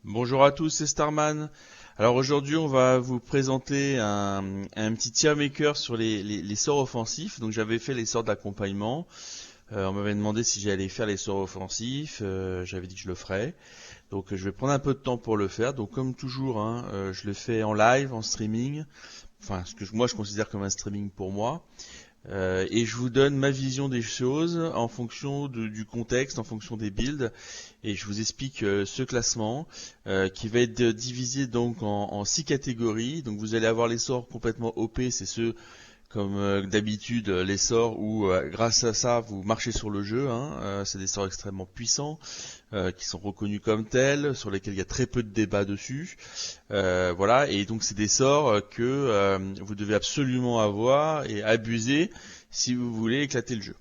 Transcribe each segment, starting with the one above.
Bonjour à tous, c'est Starman. Alors aujourd'hui, on va vous présenter un petit tier maker sur les sorts offensifs. Donc j'avais fait les sorts d'accompagnement. On m'avait demandé si j'allais faire les sorts offensifs. J'avais dit que je le ferais. Donc je vais prendre un peu de temps pour le faire. Donc comme toujours, hein, je le fais en live, en streaming. Enfin, ce que moi je considère comme un streaming pour moi. Et je vous donne ma vision des choses en fonction du contexte, en fonction des builds, et je vous explique ce classement qui va être divisé donc en 6 catégories. Donc vous allez avoir les sorts complètement OP, c'est ceux comme d'habitude les sorts où grâce à ça vous marchez sur le jeu, hein. C'est des sorts extrêmement puissants qui sont reconnus comme tels, sur lesquels il y a très peu de débat dessus. Voilà, et donc c'est des sorts que vous devez absolument avoir et abuser si vous voulez éclater le jeu.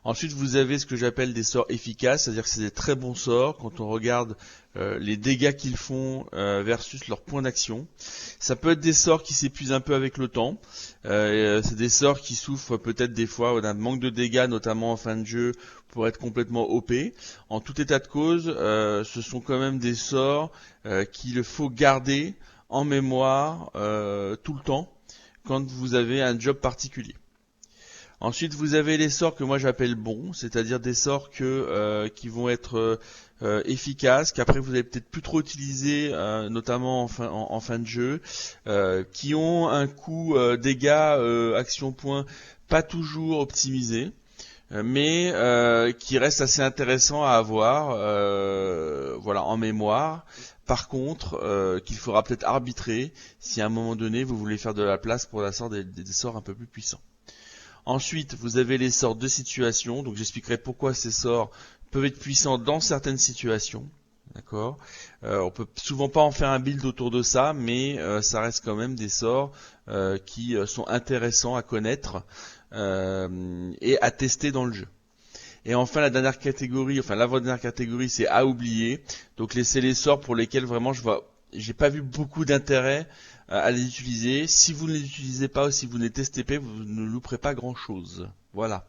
Ensuite, vous avez ce que j'appelle des sorts efficaces, c'est-à-dire que c'est des très bons sorts quand on regarde les dégâts qu'ils font versus leur point d'action. Ça peut être des sorts qui s'épuisent un peu avec le temps. C'est des sorts qui souffrent peut-être des fois d'un manque de dégâts, notamment en fin de jeu, pour être complètement OP. En tout état de cause, ce sont quand même des sorts qu'il faut garder en mémoire tout le temps quand vous avez un job particulier. Ensuite, vous avez les sorts que moi j'appelle bons, c'est-à-dire des sorts qui vont être efficaces, qu'après vous allez peut-être plus trop utiliser, notamment en fin de jeu, qui ont un coût dégâts, action point, pas toujours optimisé, mais qui reste assez intéressant à avoir, voilà, en mémoire. Par contre, qu'il faudra peut-être arbitrer si à un moment donné vous voulez faire de la place pour la sorte des sorts un peu plus puissants. Ensuite, vous avez les sorts de situation. Donc, j'expliquerai pourquoi ces sorts peuvent être puissants dans certaines situations. D'accord. On peut souvent pas en faire un build autour de ça, mais ça reste quand même des sorts qui sont intéressants à connaître et à tester dans le jeu. Et enfin, la dernière catégorie, enfin l'avant-dernière catégorie, c'est à oublier. Donc, c'est les sorts pour lesquels vraiment j'ai pas vu beaucoup d'intérêt à les utiliser. Si vous ne les utilisez pas ou si vous ne les testez pas, vous ne louperez pas grand chose. Voilà.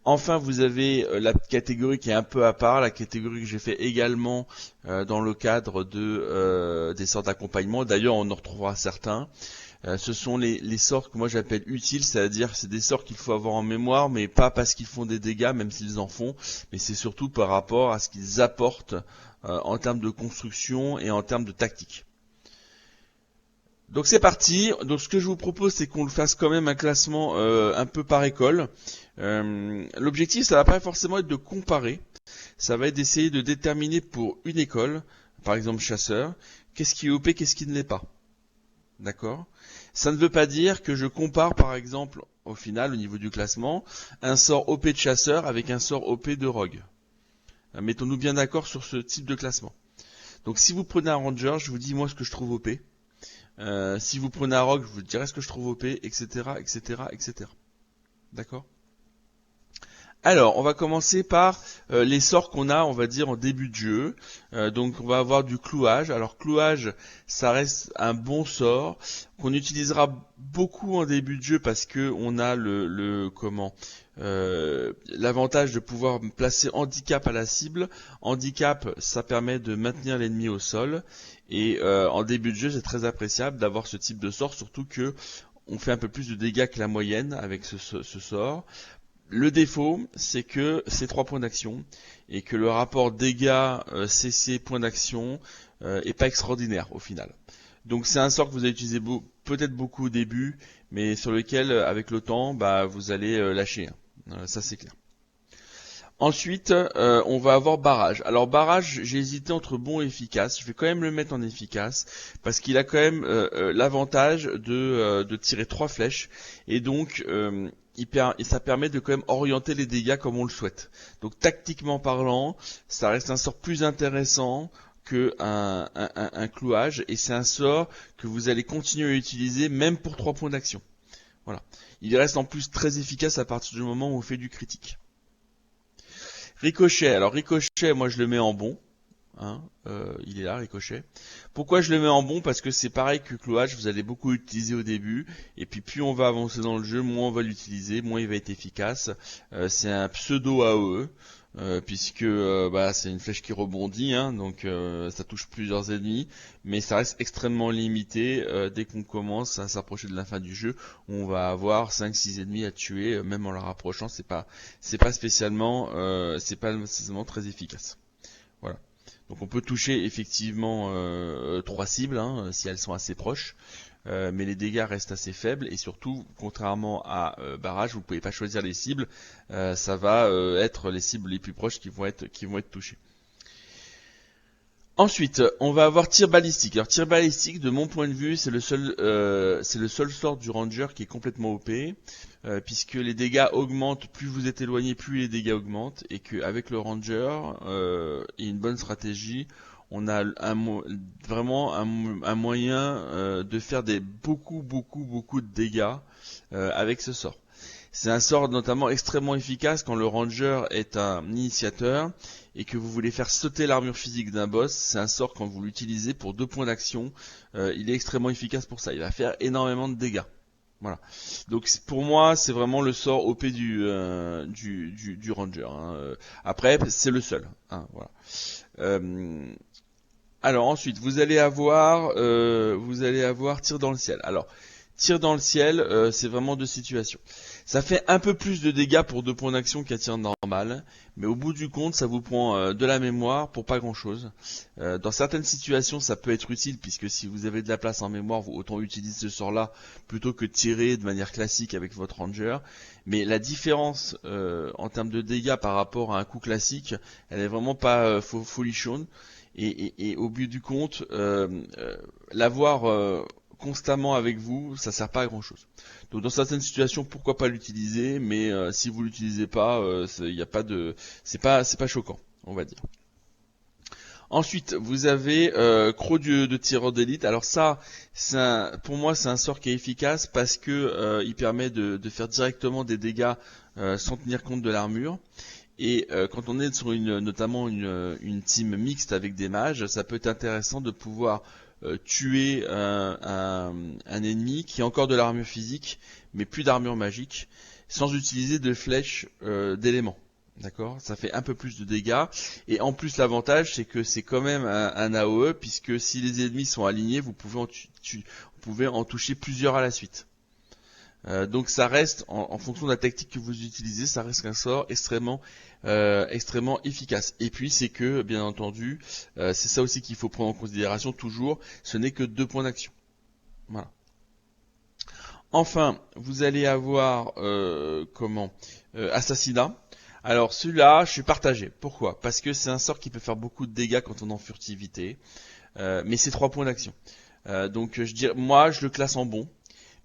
Enfin, vous avez la catégorie qui est un peu à part, la catégorie que j'ai fait également dans le cadre des sorts d'accompagnement. D'ailleurs, on en retrouvera certains. Ce sont les sorts que moi j'appelle utiles, c'est-à-dire c'est des sorts qu'il faut avoir en mémoire, mais pas parce qu'ils font des dégâts, même s'ils en font, mais c'est surtout par rapport à ce qu'ils apportent en termes de construction et en termes de tactique. Donc c'est parti. Donc ce que je vous propose, c'est qu'on fasse quand même un classement un peu par école. L'objectif, ça va pas forcément être de comparer, ça va être d'essayer de déterminer pour une école, par exemple chasseur, qu'est-ce qui est OP, qu'est-ce qui ne l'est pas. D'accord? Ça ne veut pas dire que je compare, par exemple, au final, au niveau du classement, un sort OP de chasseur avec un sort OP de rogue. Mettons-nous bien d'accord sur ce type de classement. Donc si vous prenez un ranger, je vous dis moi ce que je trouve OP. Si vous prenez un rogue, je vous dirai ce que je trouve OP, etc., etc., etc. D'accord? Alors, on va commencer par les sorts qu'on a, on va dire, en début de jeu. Donc, on va avoir du clouage. Alors, clouage, ça reste un bon sort qu'on utilisera beaucoup en début de jeu parce que on a l'avantage de pouvoir placer handicap à la cible. Handicap, ça permet de maintenir l'ennemi au sol. Et en début de jeu, c'est très appréciable d'avoir ce type de sort, surtout que on fait un peu plus de dégâts que la moyenne avec ce sort. Le défaut, c'est que c'est 3 points d'action et que le rapport dégâts CC points d'action est pas extraordinaire au final. Donc c'est un sort que vous allez utiliser peut-être beaucoup au début, mais sur lequel avec le temps, vous allez lâcher. Ça c'est clair. Ensuite, on va avoir barrage. Alors barrage, j'ai hésité entre bon et efficace. Je vais quand même le mettre en efficace parce qu'il a quand même l'avantage de tirer 3 flèches et donc ça permet de quand même orienter les dégâts comme on le souhaite. Donc tactiquement parlant, ça reste un sort plus intéressant que un clouage et c'est un sort que vous allez continuer à utiliser même pour 3 points d'action. Voilà. Il reste en plus très efficace à partir du moment où on fait du critique. Ricochet, alors Ricochet, moi je le mets en bon. Hein, il est là, Ricochet. Pourquoi je le mets en bon? Parce que c'est pareil que clouage, vous allez beaucoup l'utiliser au début, et puis plus on va avancer dans le jeu, moins on va l'utiliser, moins il va être efficace. C'est un pseudo AOE, puisque c'est une flèche qui rebondit, hein, donc ça touche plusieurs ennemis, mais ça reste extrêmement limité. Dès qu'on commence à s'approcher de la fin du jeu, on va avoir 5-6 ennemis à tuer, même en leur approchant, c'est pas spécialement très efficace. Voilà. Donc on peut toucher effectivement 3 cibles, hein, si elles sont assez proches. Mais les dégâts restent assez faibles et surtout, contrairement à barrage, vous pouvez pas choisir les cibles, ça va être les cibles les plus proches qui vont être touchées. Ensuite, on va avoir tir balistique. Alors tir balistique, de mon point de vue, c'est le seul sort du ranger qui est complètement OP, puisque les dégâts augmentent, plus vous êtes éloigné, plus les dégâts augmentent, et qu'avec le ranger et une bonne stratégie, on a vraiment un moyen de faire beaucoup de dégâts avec ce sort. C'est un sort notamment extrêmement efficace quand le ranger est un initiateur et que vous voulez faire sauter l'armure physique d'un boss. C'est un sort quand vous l'utilisez pour 2 points d'action. Il est extrêmement efficace pour ça. Il va faire énormément de dégâts. Voilà. Donc pour moi, c'est vraiment le sort OP du ranger, hein. Après, c'est le seul, hein, voilà. Alors ensuite, vous allez avoir tir dans le ciel. Alors, tir dans le ciel, c'est vraiment 2 situations. Ça fait un peu plus de dégâts pour 2 points d'action qu'un tir normal, mais au bout du compte, ça vous prend de la mémoire pour pas grand chose. Dans certaines situations, ça peut être utile, puisque si vous avez de la place en mémoire, vous autant utiliser ce sort-là plutôt que de tirer de manière classique avec votre ranger. Mais la différence en termes de dégâts par rapport à un coup classique, elle est vraiment pas folichonne. Et au but du compte, l'avoir constamment avec vous, ça sert pas à grand chose. Donc dans certaines situations, pourquoi pas l'utiliser, mais si vous l'utilisez pas, y a pas de, c'est pas choquant, on va dire. Ensuite, vous avez Croc de tireur d'élite. Alors ça, pour moi, c'est un sort qui est efficace parce que il permet de faire directement des dégâts sans tenir compte de l'armure. Et quand on est sur notamment une team mixte avec des mages, ça peut être intéressant de pouvoir tuer un ennemi qui a encore de l'armure physique, mais plus d'armure magique, sans utiliser de flèches d'éléments. D'accord, ça fait un peu plus de dégâts. Et en plus, l'avantage, c'est que c'est quand même un AOE, puisque si les ennemis sont alignés, vous pouvez en toucher plusieurs à la suite. Donc ça reste, en fonction de la tactique que vous utilisez, ça reste un sort extrêmement efficace. Et puis c'est que, bien entendu, c'est ça aussi qu'il faut prendre en considération toujours, ce n'est que 2 points d'action. Voilà. Enfin, vous allez avoir Assassinat. Alors celui-là, je suis partagé. Pourquoi? Parce que c'est un sort qui peut faire beaucoup de dégâts quand on est en furtivité, mais c'est 3 points d'action. Donc moi je le classe en bon.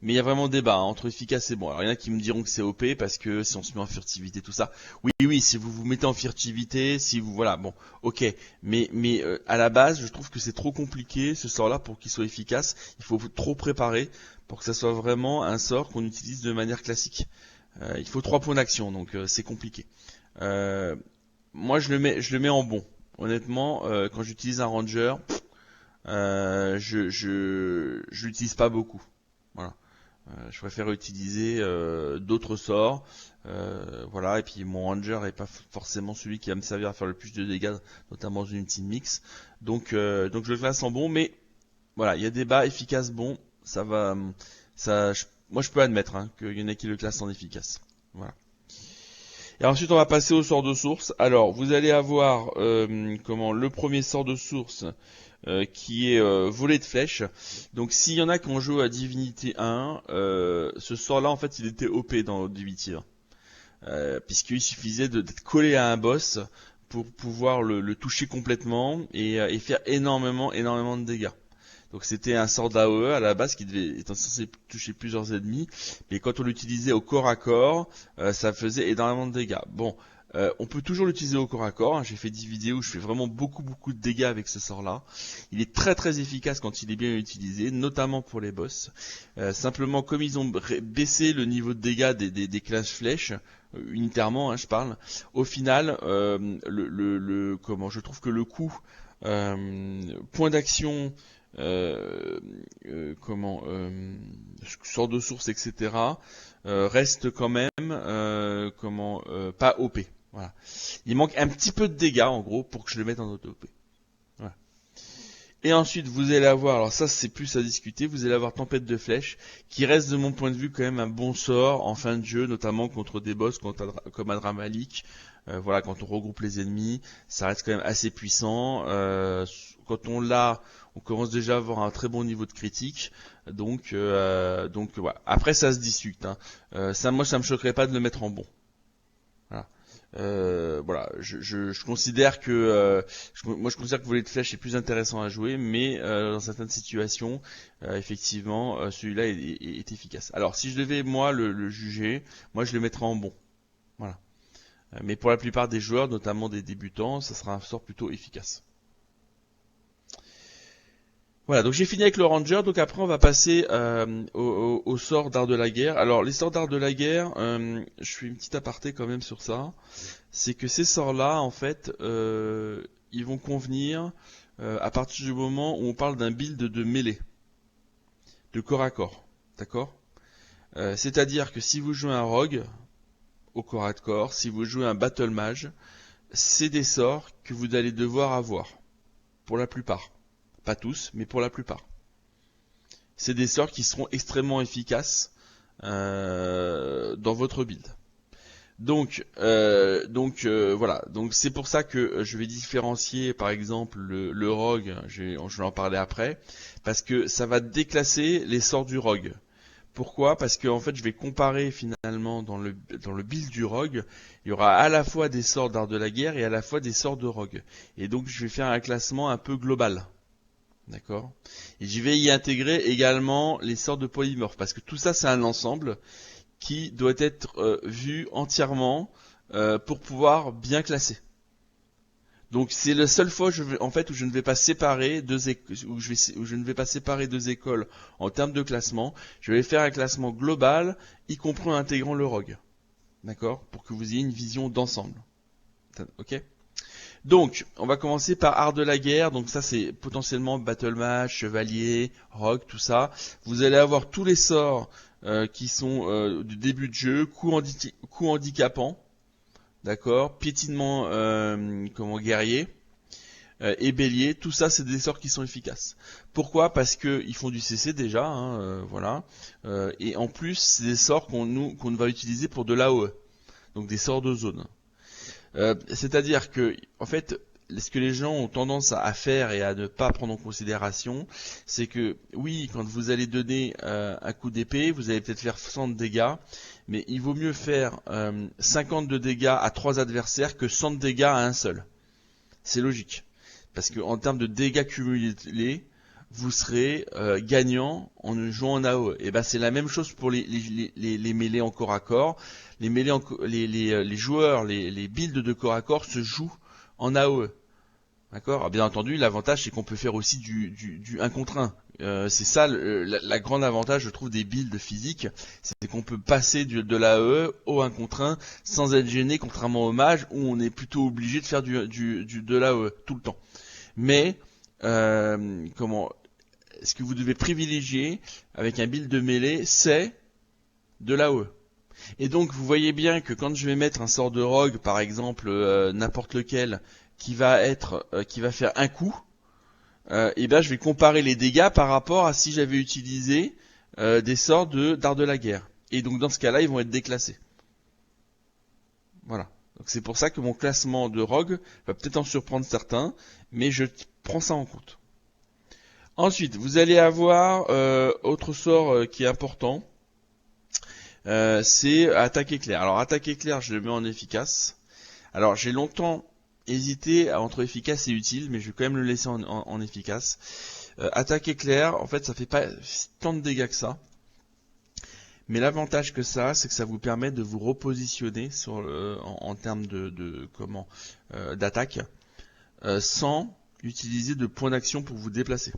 Mais il y a vraiment débat entre efficace et bon. Alors il y en a qui me diront que c'est OP parce que si on se met en furtivité, tout ça. Oui, si vous vous mettez en furtivité, si vous voilà, bon, ok. Mais à la base, je trouve que c'est trop compliqué ce sort-là pour qu'il soit efficace. Il faut trop préparer pour que ça soit vraiment un sort qu'on utilise de manière classique. Il faut 3 points d'action, donc c'est compliqué. Moi, je le mets en bon. Honnêtement, quand j'utilise un ranger, je l'utilise pas beaucoup. Voilà. Je préfère utiliser d'autres sorts, voilà. Et puis mon ranger est pas forcément celui qui va me servir à faire le plus de dégâts, notamment dans une team mix. Donc je le classe en bon, mais voilà, il y a débat efficace bon, ça va, moi je peux admettre qu'il y en a qui le classent en efficace. Voilà. Et ensuite on va passer au sort de source. Alors vous allez avoir le premier sort de source. Qui est volée de flèches. Donc s'il y en a qui ont joué à Divinity 1, ce sort-là en fait il était OP dans Divinity 1. Puisqu'il suffisait d'être collé à un boss pour pouvoir le toucher complètement et faire énormément de dégâts. Donc c'était un sort d'AOE à la base qui était censé toucher plusieurs ennemis, mais quand on l'utilisait au corps à corps, ça faisait énormément de dégâts. Bon, on peut toujours l'utiliser au corps à corps. J'ai fait 10 vidéos où je fais vraiment beaucoup de dégâts avec ce sort-là. Il est très efficace quand il est bien utilisé, notamment pour les boss. Simplement, comme ils ont baissé le niveau de dégâts des classes flèches, unitairement, je parle. Au final, je trouve que le coup point d'action, sort de source, etc. Reste quand même pas OP. Voilà. Il manque un petit peu de dégâts en gros pour que je le mette en auto-OP. Voilà. Et ensuite vous allez avoir, alors ça c'est plus à discuter, vous allez avoir Tempête de Flèches, qui reste de mon point de vue quand même un bon sort en fin de jeu, notamment contre des boss comme Adramalik. Voilà, quand on regroupe les ennemis, ça reste quand même assez puissant. Quand on l'a, on commence déjà à avoir un très bon niveau de critique. Donc voilà. Après ça se discute. Hein. Moi ça me choquerait pas de le mettre en bon. Voilà. Voilà, je considère que moi je considère que voler de flèche est plus intéressant à jouer, mais dans certaines situations, effectivement, celui-là est efficace. Alors si je devais moi le juger, moi je le mettrais en bon. Voilà. Mais pour la plupart des joueurs, notamment des débutants, ça sera un sort plutôt efficace. Voilà, donc j'ai fini avec le Ranger, donc après on va passer au sort d'art de la guerre. Alors les sorts d'art de la guerre, je fais une petite aparté quand même sur ça, c'est que ces sorts-là, en fait, ils vont convenir à partir du moment où on parle d'un build de mêlée, de corps à corps, d'accord. C'est-à-dire que si vous jouez un rogue au corps à corps, si vous jouez un battle mage, c'est des sorts que vous allez devoir avoir, pour la plupart. Pas tous, mais pour la plupart. C'est des sorts qui seront extrêmement efficaces dans votre build. Donc voilà. Donc c'est pour ça que je vais différencier, par exemple, le rogue. Je vais en parler après, parce que ça va déclasser les sorts du rogue. Pourquoi? Parce que en fait, je vais comparer finalement dans le build du rogue, il y aura à la fois des sorts d'art de la guerre et à la fois des sorts de rogue. Et donc je vais faire un classement un peu global. D'accord. Et j'y vais y intégrer également les sorts de polymorphes, parce que tout ça c'est un ensemble qui doit être vu entièrement pour pouvoir bien classer. Donc c'est la seule fois où je ne vais pas séparer deux où je ne vais pas séparer deux écoles en termes de classement. Je vais faire un classement global, y compris en intégrant le rogue. D'accord. Pour que vous ayez une vision d'ensemble. Ok. Donc, on va commencer par art de la guerre. Donc ça, c'est potentiellement battle match, chevalier, rogue, tout ça. Vous allez avoir tous les sorts qui sont du début de jeu, coup handicapant, d'accord, piétinement guerrier et bélier. Tout ça, c'est des sorts qui sont efficaces. Pourquoi? Parce que ils font du CC déjà, hein, voilà. Et en plus, c'est des sorts qu'on va utiliser pour de l'AOE, donc des sorts de zone. C'est-à-dire que, en fait, ce que les gens ont tendance à faire et à ne pas prendre en considération, c'est que, oui, quand vous allez donner un coup d'épée, vous allez peut-être faire 100 de dégâts, mais il vaut mieux faire 50 de dégâts à 3 adversaires que 100 de dégâts à un seul. C'est logique. Parce que en termes de dégâts cumulés, vous serez gagnant en jouant en AOE. Et ben c'est la même chose pour les mêlées en corps à corps. Les mêlées les joueurs, les builds de corps à corps se jouent en AOE. D'accord. Alors, bien entendu, l'avantage c'est qu'on peut faire aussi du 1 contre 1. C'est ça la grande avantage, je trouve, des builds physiques, c'est qu'on peut passer de l'AOE au 1 contre 1 sans être gêné, contrairement au mage où on est plutôt obligé de faire de l'AOE tout le temps. Mais ce que vous devez privilégier avec un build de mêlée, c'est de l'AOE. Et donc vous voyez bien que quand je vais mettre un sort de rogue, par exemple n'importe lequel, qui va faire un coup, et ben je vais comparer les dégâts par rapport à si j'avais utilisé des sorts d'art de la guerre. Et donc dans ce cas-là, ils vont être déclassés. Voilà. Donc c'est pour ça que mon classement de rogue va peut-être en surprendre certains, mais je prends ça en compte. Ensuite, vous allez avoir autre sort qui est important, c'est attaque éclair. Alors attaque éclair, je le mets en efficace. Alors j'ai longtemps hésité entre efficace et utile, mais je vais quand même le laisser en efficace. Attaque éclair, en fait, ça fait pas tant de dégâts que ça. Mais l'avantage que ça, c'est que ça vous permet de vous repositionner en termes d'attaque, sans utiliser de points d'action pour vous déplacer.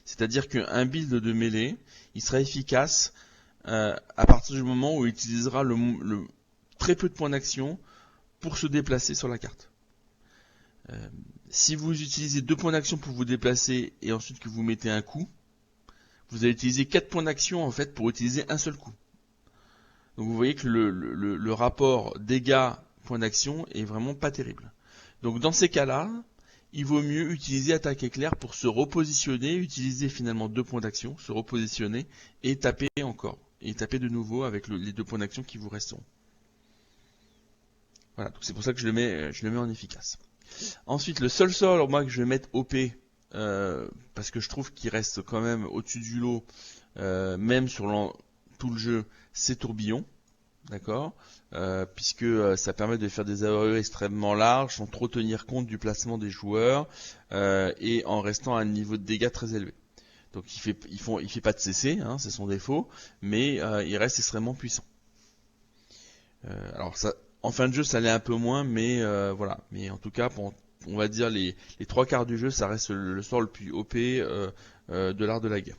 C'est-à-dire qu'un build de mêlée, il sera efficace à partir du moment où il utilisera très peu de points d'action pour se déplacer sur la carte. Si vous utilisez 2 points d'action pour vous déplacer et ensuite que vous mettez un coup, vous allez utiliser 4 points d'action en fait pour utiliser un seul coup. Donc vous voyez que le rapport dégâts point d'action est vraiment pas terrible. Donc dans ces cas-là, il vaut mieux utiliser attaque éclair pour se repositionner, utiliser finalement 2 points d'action, se repositionner et taper encore. Et taper de nouveau avec les 2 points d'action qui vous resteront. Voilà, donc c'est pour ça que je le mets en efficace. Ensuite, le seul sort, alors moi, que je vais mettre OP, parce que je trouve qu'il reste quand même au-dessus du lot, même sur tout le jeu, c'est tourbillon. D'accord, puisque ça permet de faire des AOE extrêmement larges sans trop tenir compte du placement des joueurs et en restant à un niveau de dégâts très élevé. Donc il fait pas de CC, hein, c'est son défaut, mais il reste extrêmement puissant. Alors ça, en fin de jeu ça l'est un peu moins, mais voilà. Mais en tout cas, on va dire les 3/4 du jeu, ça reste le sort le plus OP de l'art de la guerre.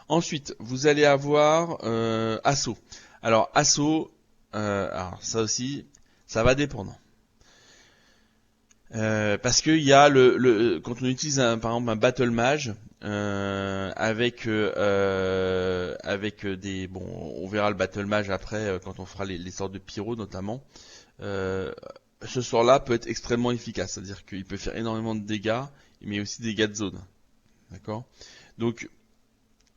Ensuite, vous allez avoir assaut. Alors assaut, alors ça aussi, ça va dépendre. Parce que il y a quand on utilise par exemple un battle mage avec des on verra le battle mage après quand on fera les sorts de pyro notamment. Ce sort-là peut être extrêmement efficace, c'est-à-dire qu'il peut faire énormément de dégâts, mais aussi des dégâts de zone. D'accord ? Donc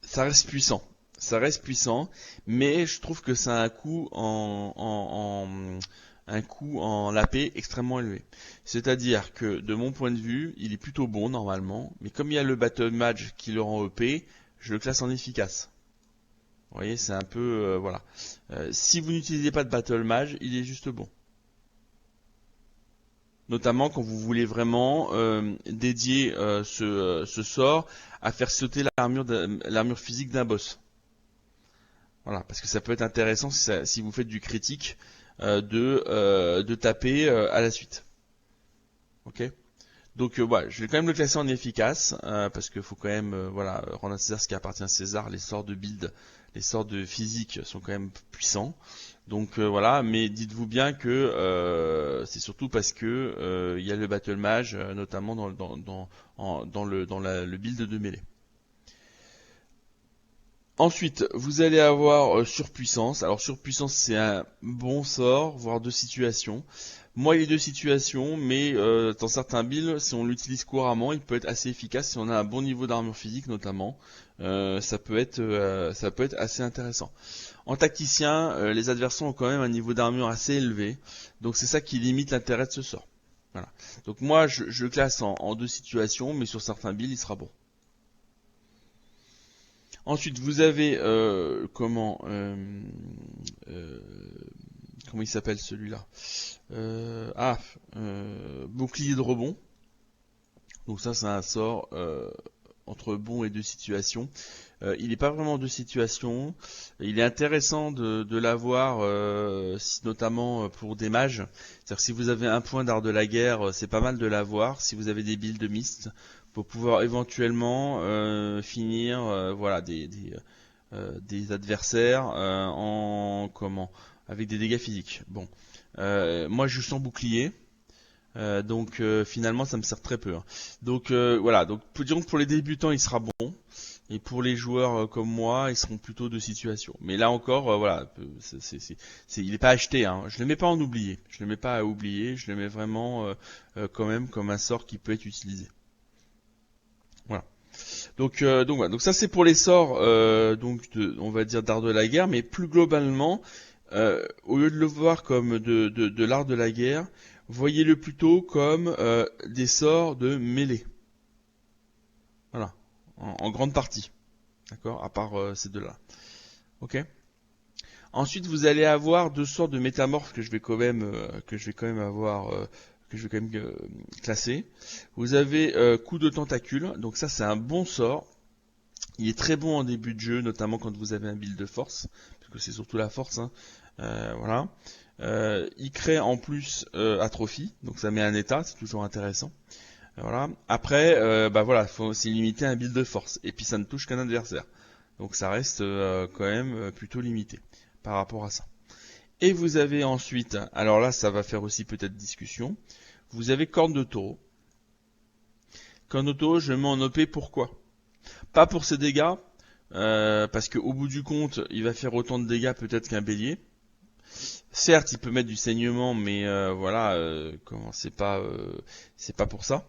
ça reste puissant. Ça reste puissant, mais je trouve que ça a un coût en LAP extrêmement élevé. C'est-à-dire que de mon point de vue, il est plutôt bon normalement, mais comme il y a le Battle Mage qui le rend EP, je le classe en efficace. Vous voyez, c'est un peu voilà. Si vous n'utilisez pas de Battle Mage, il est juste bon. Notamment quand vous voulez vraiment dédier ce sort à faire sauter l'armure physique d'un boss. Voilà, parce que ça peut être intéressant si vous faites du critique de taper à la suite. Ok. Donc voilà, je vais quand même le classer en efficace parce qu'il faut quand même voilà rendre à César ce qui appartient à César. Les sorts de build, les sorts de physique sont quand même puissants. Donc voilà, mais dites-vous bien que c'est surtout parce que il y a le battle mage notamment dans le build de mêlée. Ensuite, vous allez avoir surpuissance. Alors surpuissance, c'est un bon sort, voire 2 situations. Moi, il y a 2 situations, mais dans certains builds, si on l'utilise couramment, il peut être assez efficace si on a un bon niveau d'armure physique, notamment. Ça peut être assez intéressant. En tacticien, les adversaires ont quand même un niveau d'armure assez élevé, donc c'est ça qui limite l'intérêt de ce sort. Voilà. Donc moi, je le classe en 2 situations, mais sur certains builds, il sera bon. Ensuite, vous avez comment il s'appelle celui-là bouclier de rebond. Donc ça, c'est un sort entre bon et 2 situations. Il n'est pas vraiment 2 situations. Il est intéressant de l'avoir, notamment pour des mages. C'est-à-dire que si vous avez un point d'art de la guerre, c'est pas mal de l'avoir. Si vous avez des builds de mist, pour pouvoir éventuellement finir voilà des adversaires avec des dégâts physiques. Bon, moi je suis sans bouclier. Donc finalement ça me sert très peu. Hein. Donc voilà, donc disons que pour les débutants il sera bon, et pour les joueurs comme moi ils seront plutôt de situation. Mais là encore voilà, il n'est pas acheté. Hein. Je le mets pas en oublié, je le mets pas à oublier, je le mets vraiment quand même comme un sort qui peut être utilisé. Voilà. Donc voilà. Donc ça c'est pour les sorts on va dire d'art de la guerre, mais plus globalement au lieu de le voir comme de l'art de la guerre, voyez-le plutôt comme des sorts de mêlée. Voilà, en grande partie. D'accord, à part ces deux-là. Ok. Ensuite, vous allez avoir 2 sorts de métamorphes que je vais quand même classer. Vous avez coup de tentacule. Donc ça, c'est un bon sort. Il est très bon en début de jeu, notamment quand vous avez un build de force, parce que c'est surtout la force. Hein. Voilà. Il crée en plus atrophie, donc ça met un état, c'est toujours intéressant. Voilà. Après, voilà, c'est limité à un build de force, et puis ça ne touche qu'un adversaire, donc ça reste quand même plutôt limité par rapport à ça. Et vous avez ensuite, alors là, ça va faire aussi peut-être discussion. Vous avez corne de taureau. Corne de taureau, je le mets en OP. Pourquoi ? Pas pour ses dégâts, parce qu'au bout du compte, il va faire autant de dégâts peut-être qu'un bélier. certes, il peut mettre du saignement, mais voilà, c'est pas pour ça.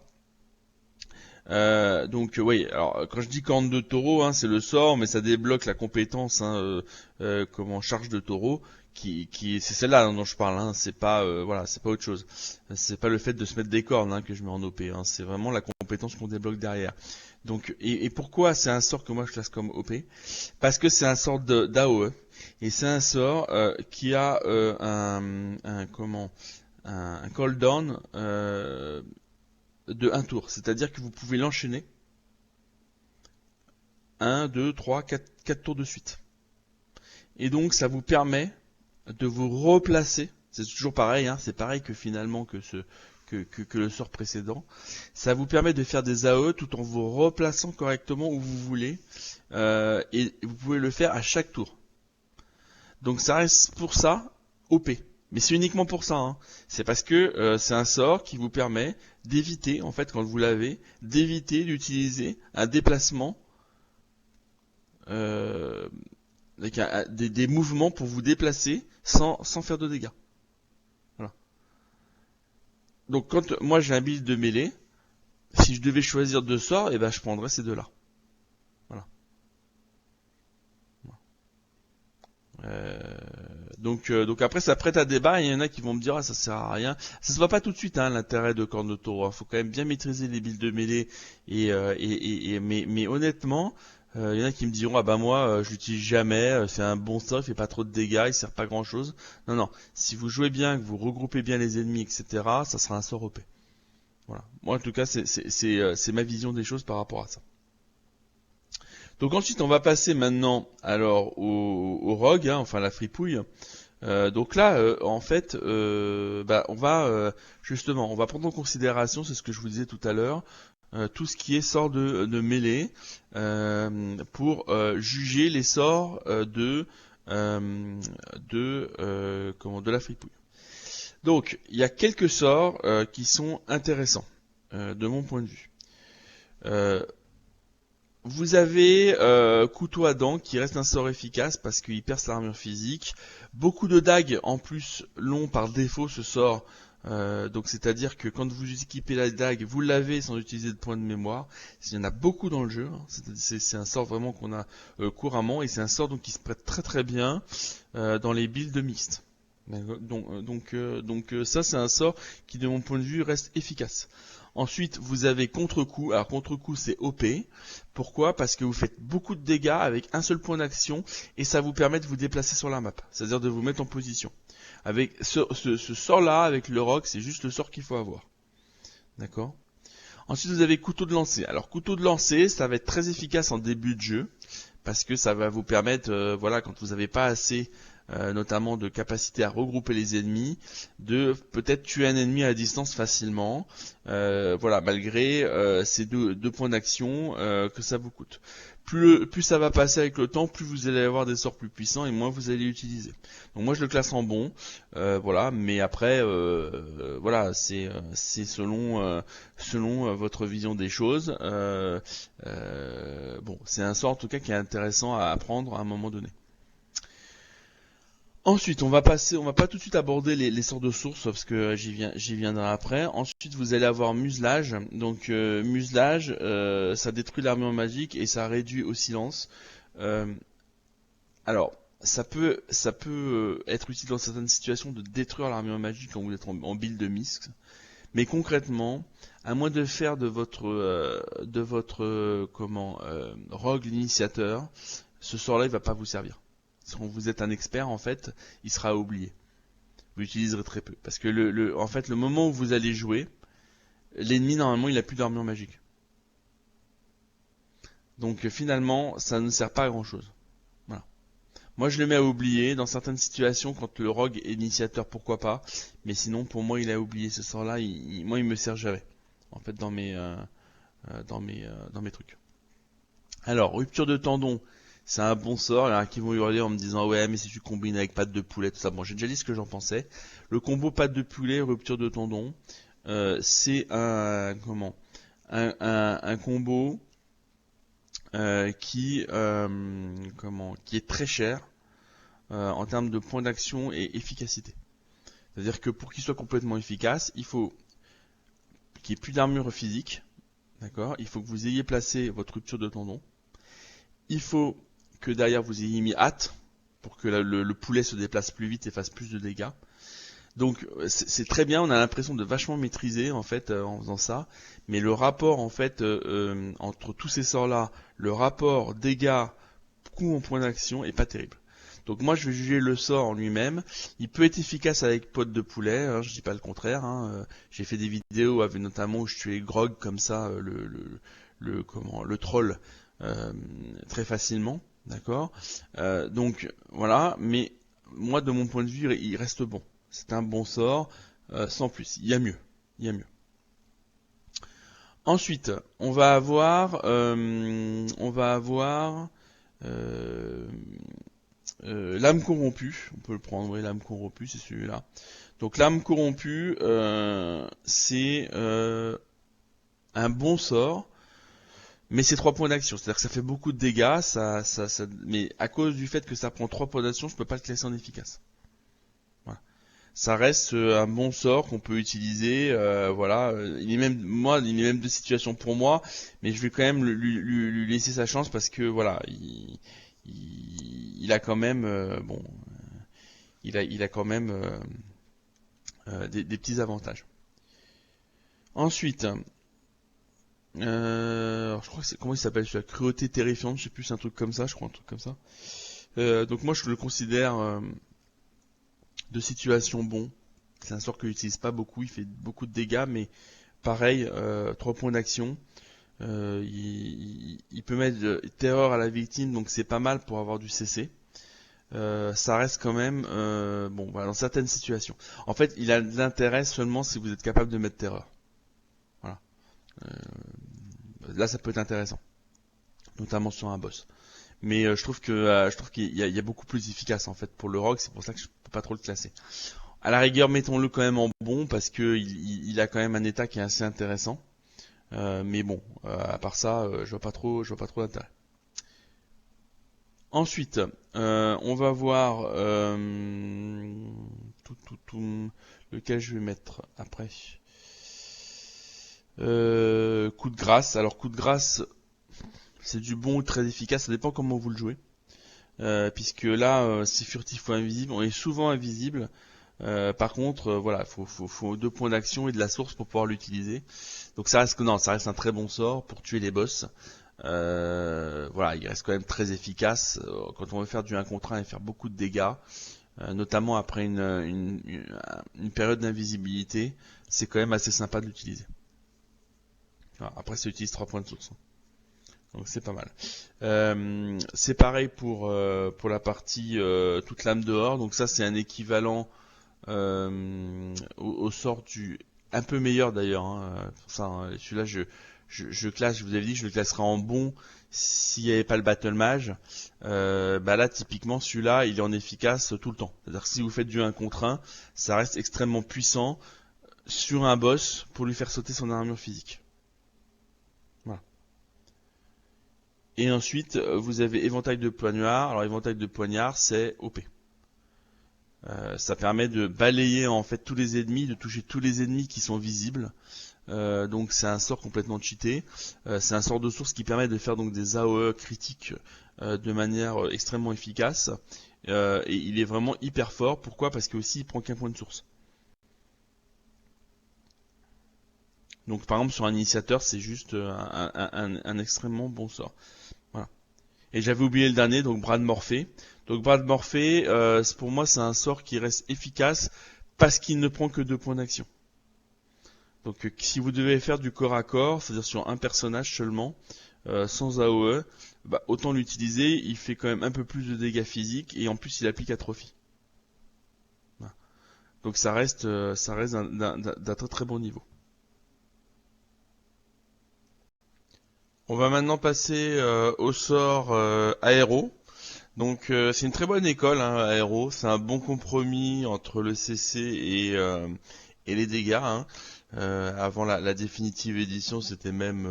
Donc oui, alors quand je dis corne de taureau, hein, c'est le sort, mais ça débloque la compétence, hein, charge de taureau, c'est celle-là dont je parle, hein, c'est pas voilà, c'est pas autre chose. C'est pas le fait de se mettre des cornes, hein, que je mets en OP, hein, c'est vraiment la compétence qu'on débloque derrière. Donc et pourquoi c'est un sort que moi je classe comme OP? Parce que c'est un sort d'AOE et c'est un sort qui a un cooldown de un tour, c'est-à-dire que vous pouvez l'enchaîner 1, 2, 3, 4 tours de suite. Et donc ça vous permet de vous replacer, c'est toujours pareil, hein, c'est pareil que finalement que le sort précédent, ça vous permet de faire des AE tout en vous replaçant correctement où vous voulez, et vous pouvez le faire à chaque tour. Donc ça reste pour ça OP. Mais c'est uniquement pour ça, hein. C'est parce que c'est un sort qui vous permet d'éviter, en fait, quand vous l'avez, d'éviter d'utiliser un déplacement euh, avec des mouvements pour vous déplacer sans faire de dégâts. Voilà. Donc quand moi j'ai un build de mêlée, si je devais choisir deux sorts, et ben je prendrais ces deux-là. Voilà. Euh, donc après ça prête à débat, et il y en a qui vont me dire ah, ça sert à rien. Ça se voit pas tout de suite, hein, l'intérêt de corne de taureau. Faut quand même bien maîtriser les builds de mêlée mais honnêtement, il y en a qui me diront ah bah moi je l'utilise jamais, c'est un bon sort, il fait pas trop de dégâts, il sert pas grand chose. Non non, si vous jouez bien, que vous regroupez bien les ennemis, etc., ça sera un sort OP. Voilà. Moi en tout cas c'est ma vision des choses par rapport à ça. Donc ensuite on va passer maintenant alors au rogue, hein, enfin la fripouille. Donc là, en fait, on va prendre en considération, c'est ce que je vous disais tout à l'heure, tout ce qui est sort de mêlée pour juger les sorts de la fripouille. Donc il y a quelques sorts qui sont intéressants de mon point de vue. Euh, Vous avez couteau à dents qui reste un sort efficace parce qu'il perce l'armure physique. Beaucoup de dagues en plus l'ont par défaut ce sort. Donc c'est-à-dire que quand vous équipez la dague, vous l'avez sans utiliser de points de mémoire. Il y en a beaucoup dans le jeu. Hein. C'est un sort vraiment qu'on a couramment et c'est un sort donc qui se prête très très bien dans les builds mixtes. Ça c'est un sort qui de mon point de vue reste efficace. Ensuite, vous avez contre-coup. Alors contre-coup, c'est OP. Pourquoi? Parce que vous faites beaucoup de dégâts avec un seul point d'action et ça vous permet de vous déplacer sur la map. C'est-à-dire de vous mettre en position. Avec ce sort-là, avec le rock, c'est juste le sort qu'il faut avoir. D'accord? Ensuite, vous avez couteau de lancer. Alors couteau de lancer, ça va être très efficace en début de jeu parce que ça va vous permettre, voilà, quand vous n'avez pas assez notamment de capacité à regrouper les ennemis, de peut-être tuer un ennemi à distance facilement, voilà, malgré ces deux points d'action que ça vous coûte. Plus ça va passer avec le temps, plus vous allez avoir des sorts plus puissants et moins vous allez utiliser. Donc moi je le classe en bon, voilà, mais après voilà, c'est selon votre vision des choses. Bon, c'est un sort en tout cas qui est intéressant à apprendre à un moment donné. Ensuite, on va pas tout de suite aborder les sorts de source parce que j'y viendrai après. Ensuite, vous allez avoir muselage. Donc muselage, ça détruit l'armure magique et ça réduit au silence. Euh, alors, ça peut être utile dans certaines situations de détruire l'armure magique quand vous êtes en build de misc. Mais concrètement, à moins de faire de votre rogue l'initiateur, ce sort-là il va pas vous servir. Si vous êtes un expert en fait, il sera oublié. Vous l'utiliserez très peu. Parce que en fait, le moment où vous allez jouer, l'ennemi normalement il a plus d'armure magique. Donc finalement, ça ne sert pas à grand chose. Voilà. Moi je le mets à oublier dans certaines situations quand le rogue est initiateur, pourquoi pas. Mais sinon pour moi il a oublié ce sort-là. Moi il me sert jamais. En fait dans mes trucs. Alors rupture de tendon. C'est un bon sort. Il y en a qui vont hurler en me disant ouais mais si tu combines avec patte de poulet tout ça. Bon j'ai déjà dit ce que j'en pensais. Le combo patte de poulet rupture de tendon, c'est un combo qui est très cher en termes de points d'action et efficacité. C'est-à-dire que pour qu'il soit complètement efficace, il faut qu'il n'y ait plus d'armure physique, d'accord. Il faut que vous ayez placé votre rupture de tendon. Il faut que derrière vous ayez mis hâte pour que le poulet se déplace plus vite et fasse plus de dégâts. Donc c'est très bien, on a l'impression de vachement maîtriser en fait en faisant ça, mais le rapport en fait entre tous ces sorts-là, le rapport dégâts coût en point d'action est pas terrible. Donc moi je vais juger le sort en lui-même. Il peut être efficace avec pote de poulet, hein, je dis pas le contraire. Hein. J'ai fait des vidéos avec notamment où je tuais Grog comme ça, le troll très facilement, d'accord. Donc voilà, mais moi de mon point de vue il reste bon. C'est un bon sort, sans plus. Il y a mieux, il y a mieux. Ensuite, on va avoir l'âme corrompue, on peut le prendre, oui, l'âme corrompue, c'est celui-là. Donc l'âme corrompue, c'est un bon sort, mais c'est 3 points d'action, c'est-à-dire que ça fait beaucoup de dégâts, mais à cause du fait que ça prend 3 points d'action, je peux pas le classer en efficace. Voilà. Ça reste un bon sort qu'on peut utiliser, voilà. Il est même de situation pour moi, mais je vais quand même lui laisser sa chance parce que voilà, il a quand même, il a quand même des petits avantages. Ensuite, je crois que comment il s'appelle celui-là, cruauté terrifiante, je sais plus, c'est un truc comme ça, je crois, un truc comme ça. Donc moi je le considère de situation bon. C'est un sort que j'utilise pas beaucoup, il fait beaucoup de dégâts, mais pareil, 3 points d'action. Il peut mettre terreur à la victime, donc c'est pas mal pour avoir du CC. Ça reste quand même bon, voilà, dans certaines situations. En fait, il a de l'intérêt seulement si vous êtes capable de mettre terreur. Voilà. Là, ça peut être intéressant, notamment sur un boss. Mais je trouve qu'il y a beaucoup plus efficace en fait pour le rogue. C'est pour ça que je peux pas trop le classer. À la rigueur, mettons-le quand même en bon parce que il a quand même un état qui est assez intéressant. Mais bon, à part ça, je vois pas trop d'intérêt. Ensuite, on va voir lequel je vais mettre après. Coup de grâce. Alors coup de grâce, c'est du bon ou très efficace. Ça dépend comment vous le jouez. Puisque là, c'est furtif ou invisible. On est souvent invisible. Par contre, voilà, faut 2 points d'action et de la source pour pouvoir l'utiliser. Donc ça reste un très bon sort pour tuer les boss. Voilà, il reste quand même très efficace quand on veut faire du 1 contre 1 et faire beaucoup de dégâts, notamment après une période d'invisibilité. C'est quand même assez sympa de l'utiliser. Voilà, après, ça utilise 3 points de source. Donc c'est pas mal. C'est pareil pour la partie toute lame dehors. Donc ça, c'est un équivalent au sort du un peu meilleur d'ailleurs pour ça celui-là je classe, je vous avais dit que je le classerais en bon s'il n'y avait pas le battle mage. Là typiquement celui-là il est en efficace tout le temps, c'est-à-dire que si vous faites du 1 contre 1 ça reste extrêmement puissant sur un boss pour lui faire sauter son armure physique. Voilà. Et ensuite vous avez éventail de poignard. Alors éventail de poignard c'est OP. Ça permet de balayer en fait tous les ennemis, de toucher tous les ennemis qui sont visibles. Donc c'est un sort complètement cheaté. C'est un sort de source qui permet de faire donc des AOE critiques de manière extrêmement efficace. Et il est vraiment hyper fort. Pourquoi? Parce que aussi il prend qu'un point de source. Donc par exemple sur un initiateur c'est juste un extrêmement bon sort. Voilà. Et j'avais oublié le dernier, donc Bras de Morphée. Donc Bras de Morphée, pour moi c'est un sort qui reste efficace parce qu'il ne prend que 2 points d'action. Donc si vous devez faire du corps à corps, c'est-à-dire sur un personnage seulement, sans AOE, autant l'utiliser, il fait quand même un peu plus de dégâts physiques et en plus il applique atrophie. Voilà. Donc ça reste d'un très très bon niveau. On va maintenant passer au sort aéro. Donc c'est une très bonne école, hein, aéro. C'est un bon compromis entre le CC et les dégâts. Hein. Avant la définitive édition, c'était même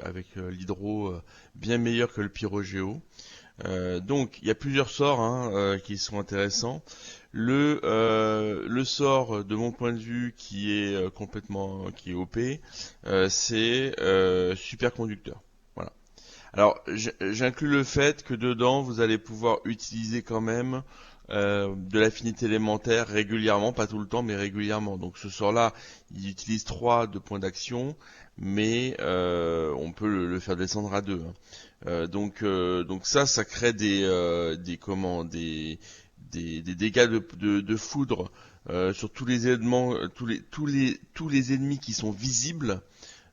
avec l'hydro bien meilleur que le pyrogéo. Donc il y a plusieurs sorts hein, qui sont intéressants. Le sort de mon point de vue qui est qui est OP, c'est superconducteur. Voilà. Alors j'inclus le fait que dedans vous allez pouvoir utiliser quand même de l'affinité élémentaire régulièrement, pas tout le temps mais régulièrement. Donc ce sort-là, il utilise 3 de points d'action, mais on peut le faire descendre à 2. Donc ça crée des dégâts de foudre sur tous les éléments, tous les ennemis qui sont visibles.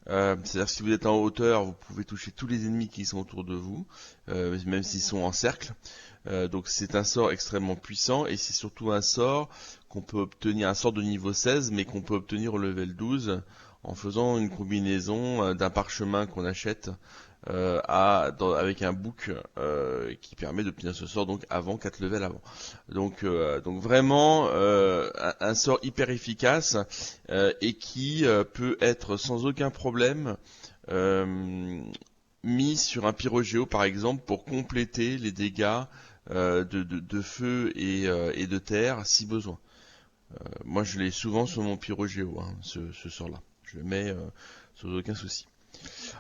C'est-à-dire que si vous êtes en hauteur, vous pouvez toucher tous les ennemis qui sont autour de vous, même s'ils sont en cercle. Donc c'est un sort extrêmement puissant et c'est surtout un sort qu'on peut obtenir, un sort de niveau 16, mais qu'on peut obtenir au level 12 en faisant une combinaison d'un parchemin qu'on achète avec un book qui permet d'obtenir ce sort donc avant 4 levels avant. Donc vraiment un sort hyper efficace et qui peut être sans aucun problème mis sur un pyrogéo par exemple pour compléter les dégâts de feu et de terre si besoin. Moi je l'ai souvent sur mon pyrogéo, hein, ce sort-là. Je le mets sans aucun souci.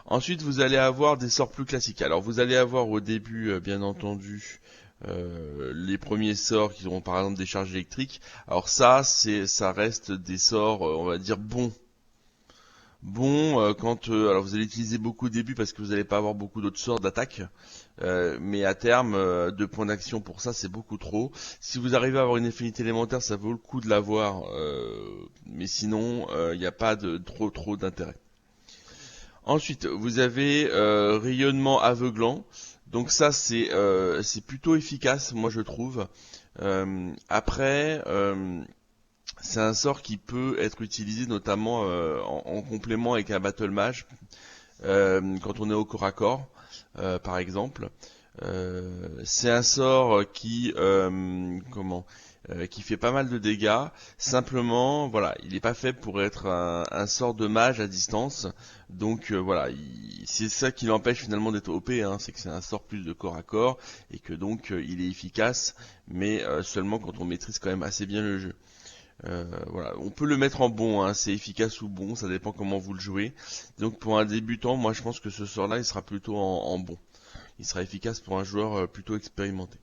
Ensuite, vous allez avoir des sorts plus classiques. Alors, vous allez avoir au début, bien entendu, les premiers sorts qui auront par exemple des charges électriques. Alors ça reste des sorts, on va dire bons. Alors vous allez utiliser beaucoup au début parce que vous n'allez pas avoir beaucoup d'autres sorts d'attaque. Mais à terme, 2 points d'action pour ça, c'est beaucoup trop. Si vous arrivez à avoir une affinité élémentaire, ça vaut le coup de l'avoir. Mais sinon, il n'y a pas de trop d'intérêt. Ensuite, vous avez rayonnement aveuglant. Donc ça, c'est plutôt efficace, moi je trouve. Après, c'est un sort qui peut être utilisé notamment en complément avec un battle mage quand on est au corps à corps, par exemple. C'est un sort qui fait pas mal de dégâts. Simplement, voilà, il n'est pas fait pour être un sort de mage à distance. Donc voilà, c'est ça qui l'empêche finalement d'être OP, hein, c'est que c'est un sort plus de corps à corps et que donc il est efficace, mais seulement quand on maîtrise quand même assez bien le jeu. Voilà, on peut le mettre en bon, hein, c'est efficace ou bon, ça dépend comment vous le jouez. Donc pour un débutant, moi je pense que ce sort-là, il sera plutôt en bon. Il sera efficace pour un joueur plutôt expérimenté.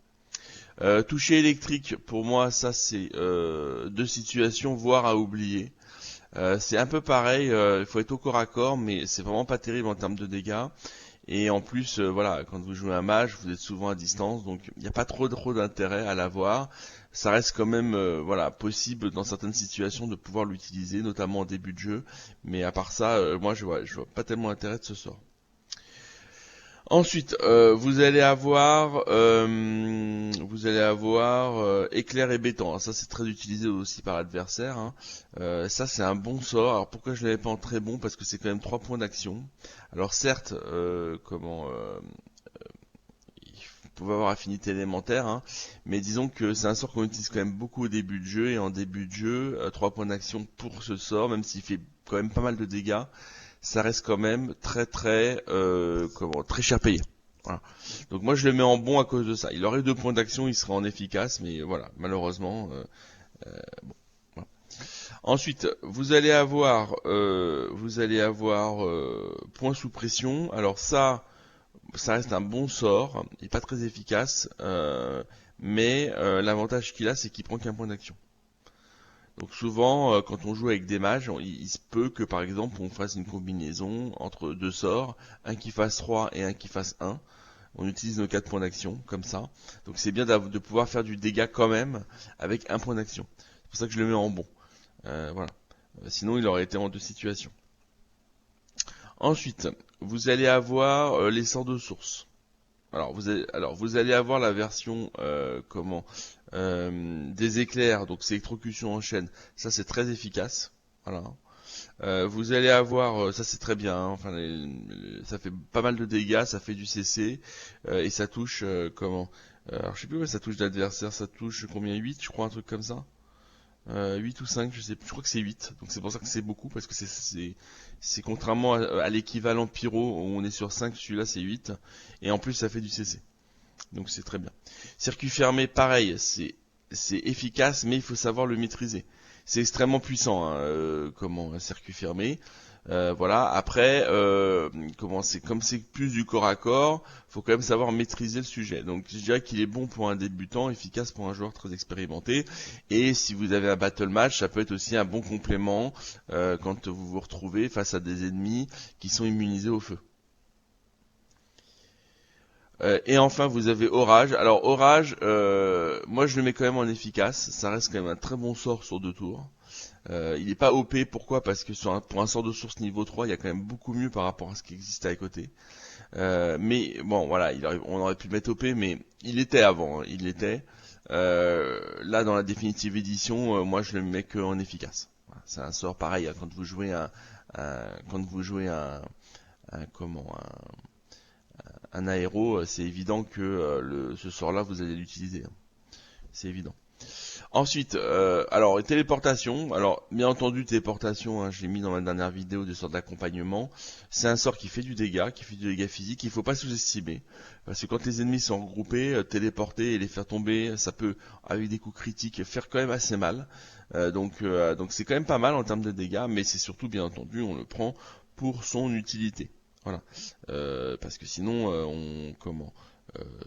Toucher électrique, pour moi, ça c'est 2 situations, voire à oublier. C'est un peu pareil, il faut être au corps à corps, mais c'est vraiment pas terrible en termes de dégâts. Et en plus, voilà, quand vous jouez un mage, vous êtes souvent à distance, donc il n'y a pas trop d'intérêt à l'avoir. Ça reste quand même, voilà, possible dans certaines situations de pouvoir l'utiliser, notamment en début de jeu. Mais à part ça, moi je vois pas tellement l'intérêt de ce sort. Ensuite, vous allez avoir éclair et béton. Alors ça, c'est très utilisé aussi par l'adversaire, hein. Ça, c'est un bon sort. Alors pourquoi je l'avais pas en très bon? Parce que c'est quand même 3 points d'action. Alors certes, il pouvait avoir affinité élémentaire, hein, mais disons que c'est un sort qu'on utilise quand même beaucoup au début de jeu. Et en début de jeu, 3 points d'action pour ce sort, même s'il fait quand même pas mal de dégâts, ça reste quand même très cher payé. Voilà. Donc moi je le mets en bon à cause de ça. Il aurait 2 points d'action, il serait en efficace, mais voilà, malheureusement. Bon, voilà. Ensuite, vous allez avoir point sous pression. Alors ça reste un bon sort, il est pas très efficace, mais l'avantage qu'il a, c'est qu'il prend qu'un point d'action. Donc souvent, quand on joue avec des mages, il se peut que par exemple on fasse une combinaison entre 2 sorts, un qui fasse 3 et un qui fasse 1. On utilise nos 4 points d'action, comme ça. Donc c'est bien de pouvoir faire du dégât quand même avec un point d'action. C'est pour ça que je le mets en bon. Voilà. Sinon il aurait été en 2 situations. Ensuite, vous allez avoir les sorts de source. Alors vous allez avoir la version des éclairs, donc c'est électrocution en chaîne. Ça c'est très efficace. Voilà. Vous allez avoir, ça c'est très bien, hein, enfin ça fait pas mal de dégâts, ça fait du CC et ça touche alors je sais plus, ça touche l'adversaire, ça touche combien, 8 je crois, un truc comme ça. 8 ou 5, je sais plus, je crois que c'est 8. Donc c'est pour ça que c'est beaucoup, parce que c'est contrairement à l'équivalent pyro où on est sur 5, celui-là c'est 8. Et en plus ça fait du CC. Donc c'est très bien. Circuit fermé, pareil, c'est efficace, mais il faut savoir le maîtriser. C'est extrêmement puissant, hein, comment un circuit fermé. Voilà. Après, comme c'est plus du corps à corps, faut quand même savoir maîtriser le sujet. Donc je dirais qu'il est bon pour un débutant, efficace pour un joueur très expérimenté. Et si vous avez un battle match, ça peut être aussi un bon complément quand vous vous retrouvez face à des ennemis qui sont immunisés au feu. Et enfin, vous avez Orage. Alors Orage, moi je le mets quand même en efficace. Ça reste quand même un très bon sort sur 2 tours. Il n'est pas OP, pourquoi? Parce que pour un sort de source niveau 3, il y a quand même beaucoup mieux par rapport à ce qui existait à côté. Mais bon, voilà, on aurait pu le mettre OP, mais il était avant, hein, il l'était. Là, dans la définitive édition, moi je le mets que en efficace. Voilà, c'est un sort pareil, hein, quand vous jouez quand vous jouez un aéro, c'est évident que ce sort-là, vous allez l'utiliser, hein. C'est évident. Ensuite, alors téléportation. Alors bien entendu téléportation, hein, je l'ai mis dans ma dernière vidéo de sort d'accompagnement. C'est un sort qui fait du dégât physique. Il faut pas sous-estimer parce que quand les ennemis sont regroupés, téléporter et les faire tomber, ça peut avec des coups critiques faire quand même assez mal. Donc c'est quand même pas mal en termes de dégâts, mais c'est surtout bien entendu on le prend pour son utilité. Voilà, parce que sinon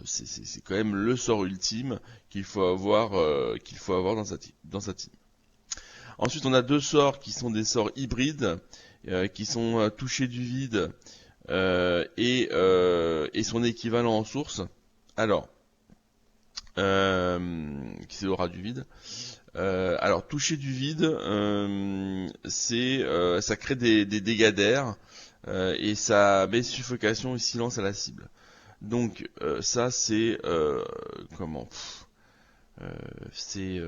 c'est quand même le sort ultime qu'il faut avoir dans sa team. Ensuite, on a 2 sorts qui sont des sorts hybrides, qui sont toucher du vide et son équivalent en source. Alors, c'est l'aura du vide. Alors, toucher du vide, ça crée des dégâts d'air et ça met suffocation et silence à la cible. Donc ça c'est comment c'est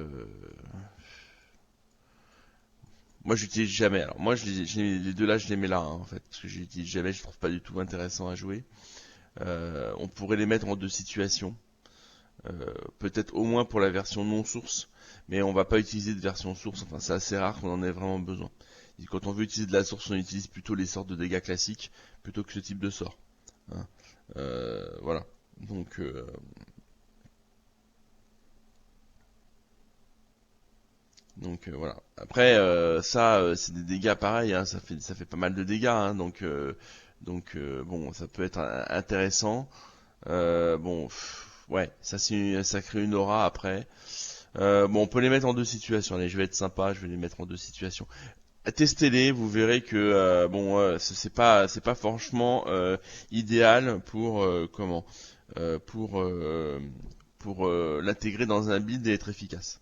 moi j'utilise jamais. Alors moi les 2 là je les mets là, hein, en fait parce que j'utilise jamais, je trouve pas du tout intéressant à jouer. On pourrait les mettre en 2 situations, peut-être au moins pour la version non source, mais on va pas utiliser de version source. Enfin c'est assez rare qu'on en ait vraiment besoin. Et quand on veut utiliser de la source, on utilise plutôt les sorts de dégâts classiques plutôt que ce type de sort, hein. Voilà. Donc voilà. Après c'est des dégâts pareils, hein, ça fait pas mal de dégâts, hein, bon ça peut être intéressant. Ouais, ça crée une aura après. Bon on peut les mettre en 2 situations. Allez, je vais être sympa, je vais les mettre en 2 situations. Testez-les, vous verrez que c'est pas franchement idéal pour pour l'intégrer dans un build et être efficace.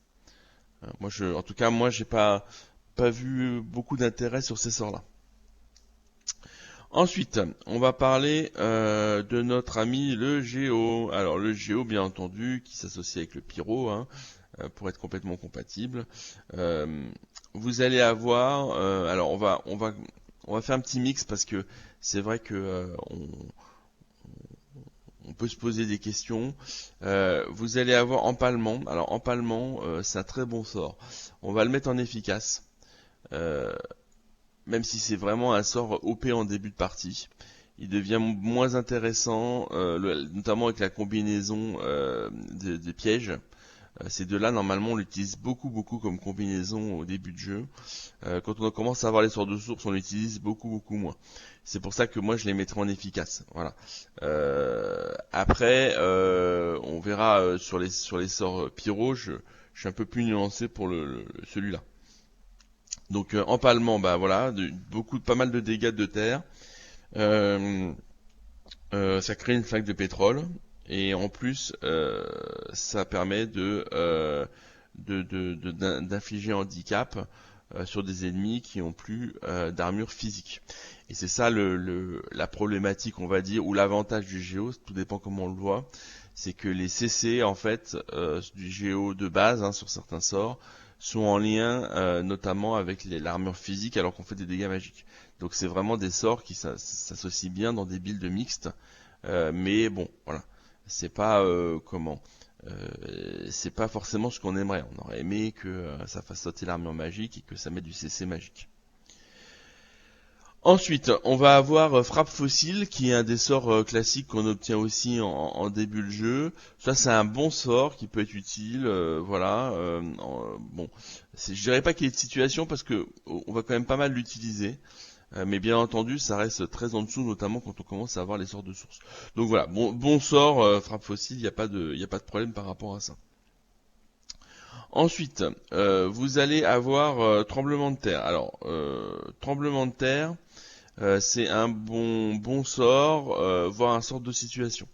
En tout cas, moi, j'ai pas vu beaucoup d'intérêt sur ces sorts-là. Ensuite, on va parler de notre ami le Géo. Alors le Géo, bien entendu, qui s'associe avec le Pyro, hein, pour être complètement compatible. Vous allez avoir, alors on va faire un petit mix parce que c'est vrai que on peut se poser des questions. Vous allez avoir empalement. Alors empalement, c'est un très bon sort. On va le mettre en efficace, euh, même si c'est vraiment un sort OP en début de partie. Il devient moins intéressant, notamment avec la combinaison des pièges. Ces 2-là, normalement, on l'utilise beaucoup comme combinaison au début de jeu. Quand on commence à avoir les sorts de source, on l'utilise beaucoup moins. C'est pour ça que moi, je les mettrai en efficace. Voilà. Après, on verra sur les sorts pyro, je suis un peu plus nuancé pour celui-là. Donc empalement, bah voilà, pas mal de dégâts de terre. Euh, Ça crée une flaque de pétrole et en plus ça permet d'infliger un handicap sur des ennemis qui ont plus d'armure physique. Et c'est ça la problématique, on va dire, ou l'avantage du Géo, tout dépend comment on le voit, c'est que les CC en fait du Géo de base, hein, sur certains sorts, sont en lien notamment avec l'armure physique alors qu'on fait des dégâts magiques. Donc c'est vraiment des sorts qui s'associent bien dans des builds mixtes, mais bon, voilà, c'est pas c'est pas forcément ce qu'on aimerait. On aurait aimé que ça fasse sauter l'armure magique et que ça mette du CC magique. Ensuite, on va avoir Frappe Fossile, qui est un des sorts classiques qu'on obtient aussi en début de jeu. Ça, c'est un bon sort qui peut être utile, voilà. Bon, je dirais pas qu'il est de situation parce que on va quand même pas mal l'utiliser. Mais bien entendu, ça reste très en dessous, notamment quand on commence à avoir les sorts de source. Donc voilà, bon sort, Frappe Fossile, il n'y a pas de problème par rapport à ça. Ensuite, vous allez avoir Tremblement de terre. Alors, Tremblement de terre, c'est un bon sort, voire un sort de situation.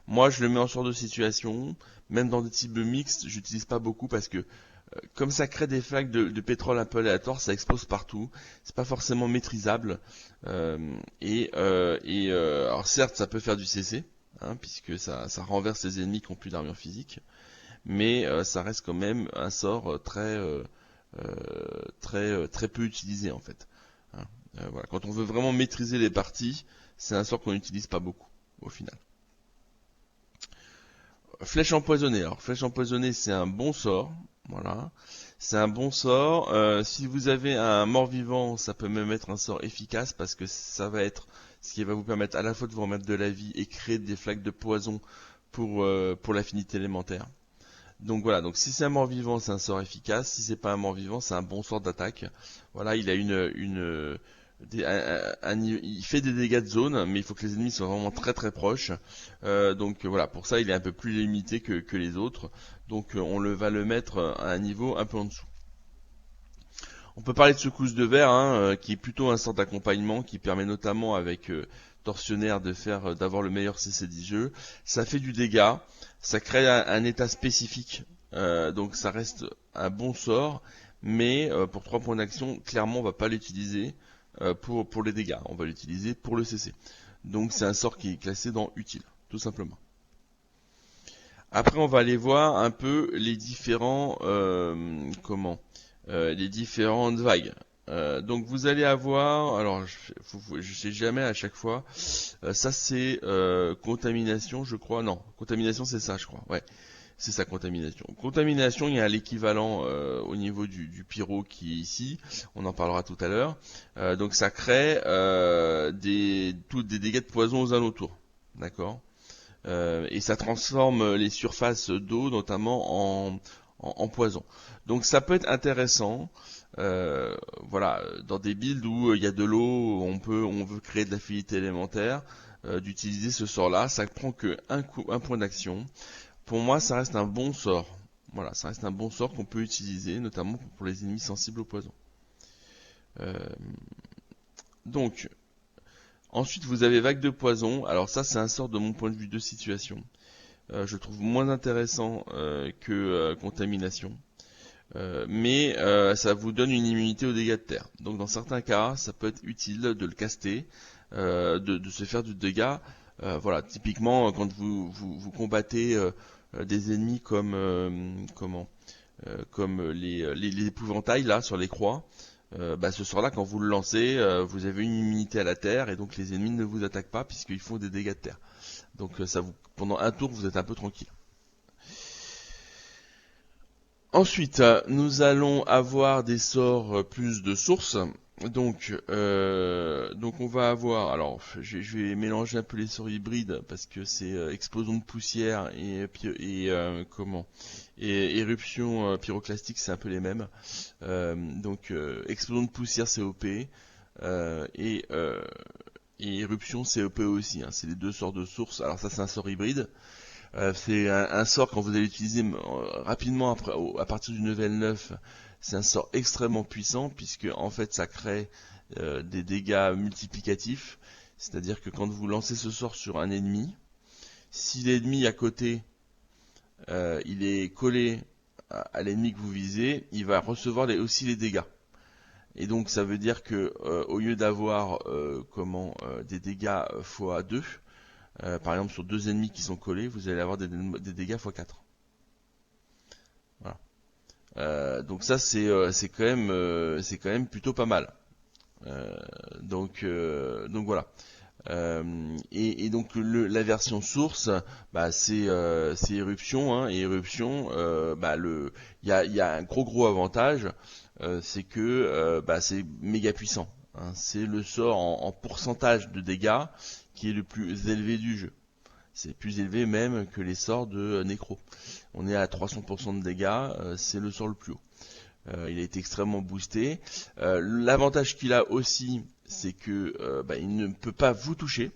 Moi, je le mets en sort de situation, même dans des types mixtes, j'utilise pas beaucoup parce que comme ça crée des flaques de pétrole un peu aléatoires, ça explose partout. C'est pas forcément maîtrisable. Alors certes, ça peut faire du CC, hein, puisque ça renverse les ennemis qui ont plus d'armure physique, mais ça reste quand même un sort très peu utilisé en fait. Hein. Voilà. Quand on veut vraiment maîtriser les parties, c'est un sort qu'on n'utilise pas beaucoup au final. Flèche empoisonnée. Alors flèche empoisonnée, c'est un bon sort. Voilà. C'est un bon sort. Si vous avez un mort-vivant, ça peut même être un sort efficace parce que ça va être ce qui va vous permettre à la fois de vous remettre de la vie et créer des flaques de poison pour l'affinité élémentaire. Donc voilà, donc si c'est un mort-vivant, c'est un sort efficace. Si c'est pas un mort-vivant, c'est un bon sort d'attaque. Voilà, il a il fait des dégâts de zone, mais il faut que les ennemis soient vraiment très proches. Donc voilà, pour ça, il est un peu plus limité que les autres. Donc on va le mettre à un niveau un peu en dessous. On peut parler de secousse de verre, hein, qui est plutôt un sort d'accompagnement, qui permet notamment avec Tortionnaire d'avoir le meilleur CC du jeu. Ça fait du dégât, ça crée un état spécifique, donc ça reste un bon sort, mais pour 3 points d'action, clairement on va pas l'utiliser pour les dégâts, on va l'utiliser pour le CC. Donc c'est un sort qui est classé dans utile, tout simplement. Après on va aller voir un peu les différents les différentes vagues. Donc vous allez avoir, alors je sais jamais à chaque fois, ça c'est contamination je crois, non, contamination c'est ça je crois, ouais, c'est ça contamination. Contamination, il y a l'équivalent au niveau du pyro qui est ici, on en parlera tout à l'heure. Donc ça crée des dégâts de poison aux alentours, d'accord, et ça transforme les surfaces d'eau notamment en poison. Donc ça peut être intéressant, voilà, dans des builds où il y a de l'eau, on veut créer de l'affinité élémentaire, d'utiliser ce sort-là. Ça prend que un point d'action. Pour moi, ça reste un bon sort. Voilà, ça reste un bon sort qu'on peut utiliser, notamment pour les ennemis sensibles au poison. Euh, donc, ensuite vous avez vague de poison. Alors ça, c'est un sort de mon point de vue de situation. Je trouve moins intéressant que contamination. Mais ça vous donne une immunité aux dégâts de terre. Donc dans certains cas, ça peut être utile de le caster, de se faire du dégât. Voilà, typiquement quand vous combattez des ennemis comme les épouvantails là sur les croix. Ce sort-là, quand vous le lancez, vous avez une immunité à la terre et donc les ennemis ne vous attaquent pas puisqu'ils font des dégâts de terre. Donc pendant un tour, vous êtes un peu tranquille. Ensuite, nous allons avoir des sorts plus de sources. Donc on va avoir, alors je vais mélanger un peu les sorts hybrides parce que c'est explosion de poussière et éruption pyroclastique, c'est un peu les mêmes. Explosion de poussière c'est OP et éruption c'est OP aussi. Hein, c'est les deux sorts de sources. Alors ça c'est un sort hybride. C'est un sort quand vous allez l'utiliser rapidement à partir du level 9, c'est un sort extrêmement puissant puisque en fait ça crée des dégâts multiplicatifs. C'est-à-dire que quand vous lancez ce sort sur un ennemi, si l'ennemi à côté il est collé à l'ennemi que vous visez, il va recevoir aussi les dégâts. Et donc ça veut dire que au lieu d'avoir des dégâts x2, par exemple sur deux ennemis qui sont collés, vous allez avoir des dégâts x4. Voilà. Donc ça c'est quand même plutôt pas mal. Donc voilà. Donc la version source, c'est éruption, hein, et éruption, il y a un gros avantage, c'est que c'est méga puissant. hein. C'est le sort en pourcentage de dégâts qui est le plus élevé du jeu. C'est plus élevé même que les sorts de Nécro. On est à 300% de dégâts, c'est le sort le plus haut. Il a été extrêmement boosté. L'avantage qu'il a aussi, c'est que il ne peut pas vous toucher.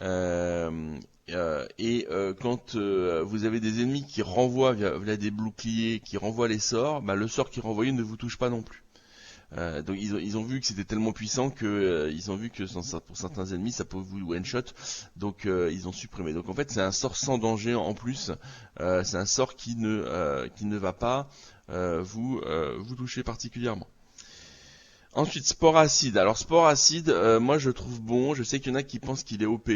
Quand vous avez des ennemis qui renvoient via des boucliers, qui renvoient les sorts, le sort qui est renvoyé ne vous touche pas non plus. Donc ils ont vu que c'était tellement puissant que ils ont vu que pour certains ennemis ça peut vous one shot, donc ils ont supprimé. Donc en fait c'est un sort sans danger en plus, c'est un sort qui ne va pas vous toucher particulièrement. Ensuite sport acide. Alors sport acide, moi je trouve bon. Je sais qu'il y en a qui pensent qu'il est OP.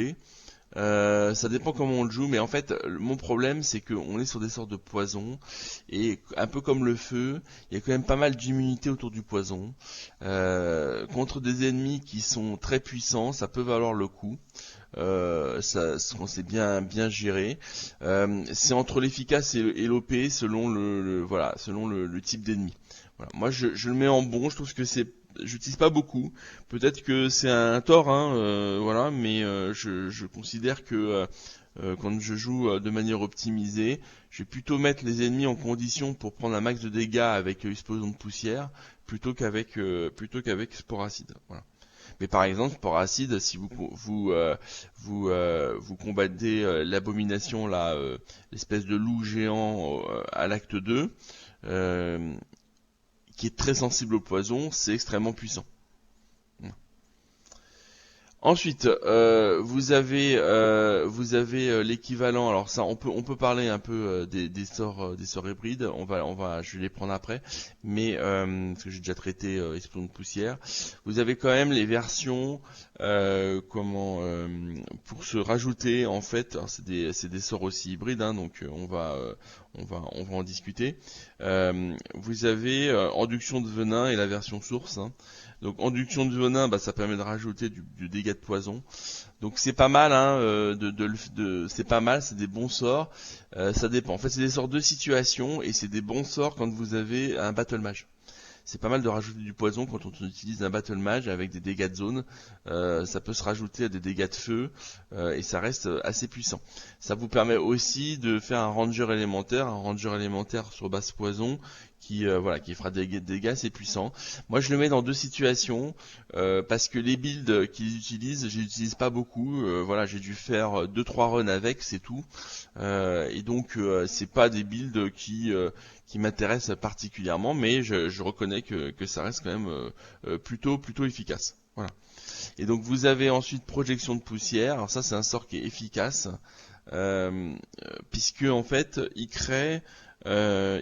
Ça dépend comment on le joue, mais en fait, mon problème, c'est qu'on est sur des sorts de poison, et un peu comme le feu, il y a quand même pas mal d'immunité autour du poison. Contre des ennemis qui sont très puissants, ça peut valoir le coup. Quand c'est bien géré. C'est entre l'efficace et l'OP selon selon le type d'ennemi. Voilà. Moi, je le mets en bon. Je trouve que j'utilise pas beaucoup. Peut-être que c'est un tort, hein, voilà, mais je considère que quand je joue de manière optimisée, je vais plutôt mettre les ennemis en condition pour prendre un max de dégâts avec explosion de poussière plutôt qu'avec spore acide. Voilà. Mais par exemple, spore acide, si vous combattez l'abomination là, l'espèce de loup géant à l'acte 2, qui est très sensible au poison, c'est extrêmement puissant. Ensuite, vous avez l'équivalent. Alors ça, on peut parler un peu des sorts hybrides. Je vais les prendre après, mais parce que j'ai déjà traité explosion de poussière. Vous avez quand même les versions pour se rajouter en fait. C'est des sorts aussi hybrides, hein, donc on va en discuter. Vous avez induction de venin et la version source. Hein. Donc induction de venin, ça permet de rajouter du dégât de poison. Donc c'est pas mal, hein, c'est pas mal, c'est des bons sorts. Ça dépend. En fait, c'est des sorts de situation et c'est des bons sorts quand vous avez un battle mage. C'est pas mal de rajouter du poison quand on utilise un battle mage avec des dégâts de zone. Ça peut se rajouter à des dégâts de feu et ça reste assez puissant. Ça vous permet aussi de faire un ranger élémentaire sur base poison qui fera des dégâts assez puissants. Moi je le mets dans deux situations parce que les builds qu'ils utilisent, je n'utilise pas beaucoup. J'ai dû faire 2-3 runs avec, c'est tout. Et donc c'est pas des builds qui m'intéressent particulièrement, mais je reconnais que ça reste quand même plutôt efficace. Voilà. Et donc vous avez ensuite projection de poussière. Alors ça c'est un sort qui est efficace puisque en fait il crée de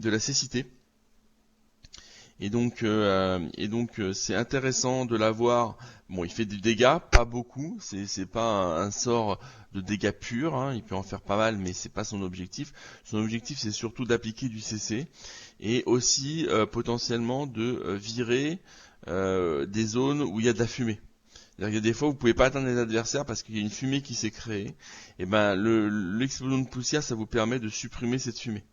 la cécité. Et donc c'est intéressant de l'avoir. Bon, il fait des dégâts, pas beaucoup. C'est pas un sort de dégâts purs. Hein. Il peut en faire pas mal, mais c'est pas son objectif. Son objectif, c'est surtout d'appliquer du CC et aussi potentiellement de virer des zones où il y a de la fumée. C'est-à-dire qu'il y a des fois où vous pouvez pas atteindre les adversaires parce qu'il y a une fumée qui s'est créée. Et l'explosion de poussière, ça vous permet de supprimer cette fumée.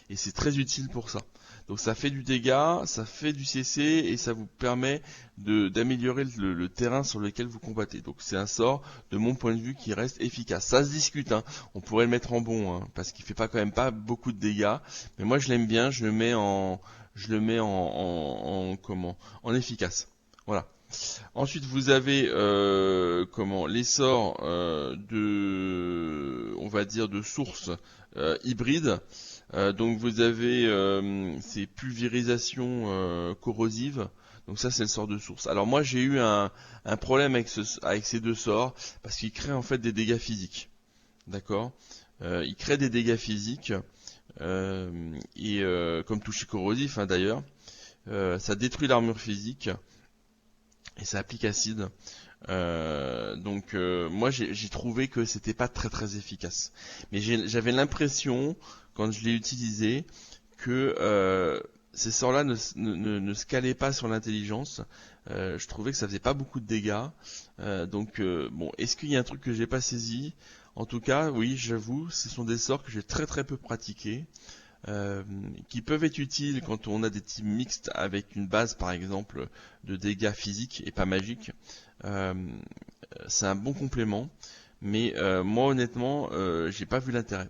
Et c'est très utile pour ça. Donc ça fait du dégât, ça fait du CC et ça vous permet d'améliorer le terrain sur lequel vous combattez. Donc c'est un sort, de mon point de vue, qui reste efficace. Ça se discute, hein. On pourrait le mettre en bon, hein, parce qu'il fait quand même pas beaucoup de dégâts. Mais moi je l'aime bien, je le mets en efficace. Voilà. Ensuite vous avez les sorts de source hybride. Donc vous avez ces pulvérisations corrosives. Donc ça c'est le sort de source. Alors moi j'ai eu un problème avec ces deux sorts parce qu'ils créent en fait des dégâts physiques. D'accord. Ils créent des dégâts physiques comme toucher corrosif hein, d'ailleurs. Ça détruit l'armure physique et ça applique acide. Moi j'ai trouvé que c'était pas très très efficace. Mais j'avais l'impression quand je l'ai utilisé que ces sorts-là ne se calaient pas sur l'intelligence. Je trouvais que ça faisait pas beaucoup de dégâts. Est-ce qu'il y a un truc que j'ai pas saisi? En tout cas, oui, j'avoue, ce sont des sorts que j'ai très très peu pratiqués. euh, qui peuvent être utiles quand on a des teams mixtes avec une base par exemple de dégâts physiques et pas magiques. Euh, c'est un bon complément, mais moi honnêtement, j'ai pas vu l'intérêt.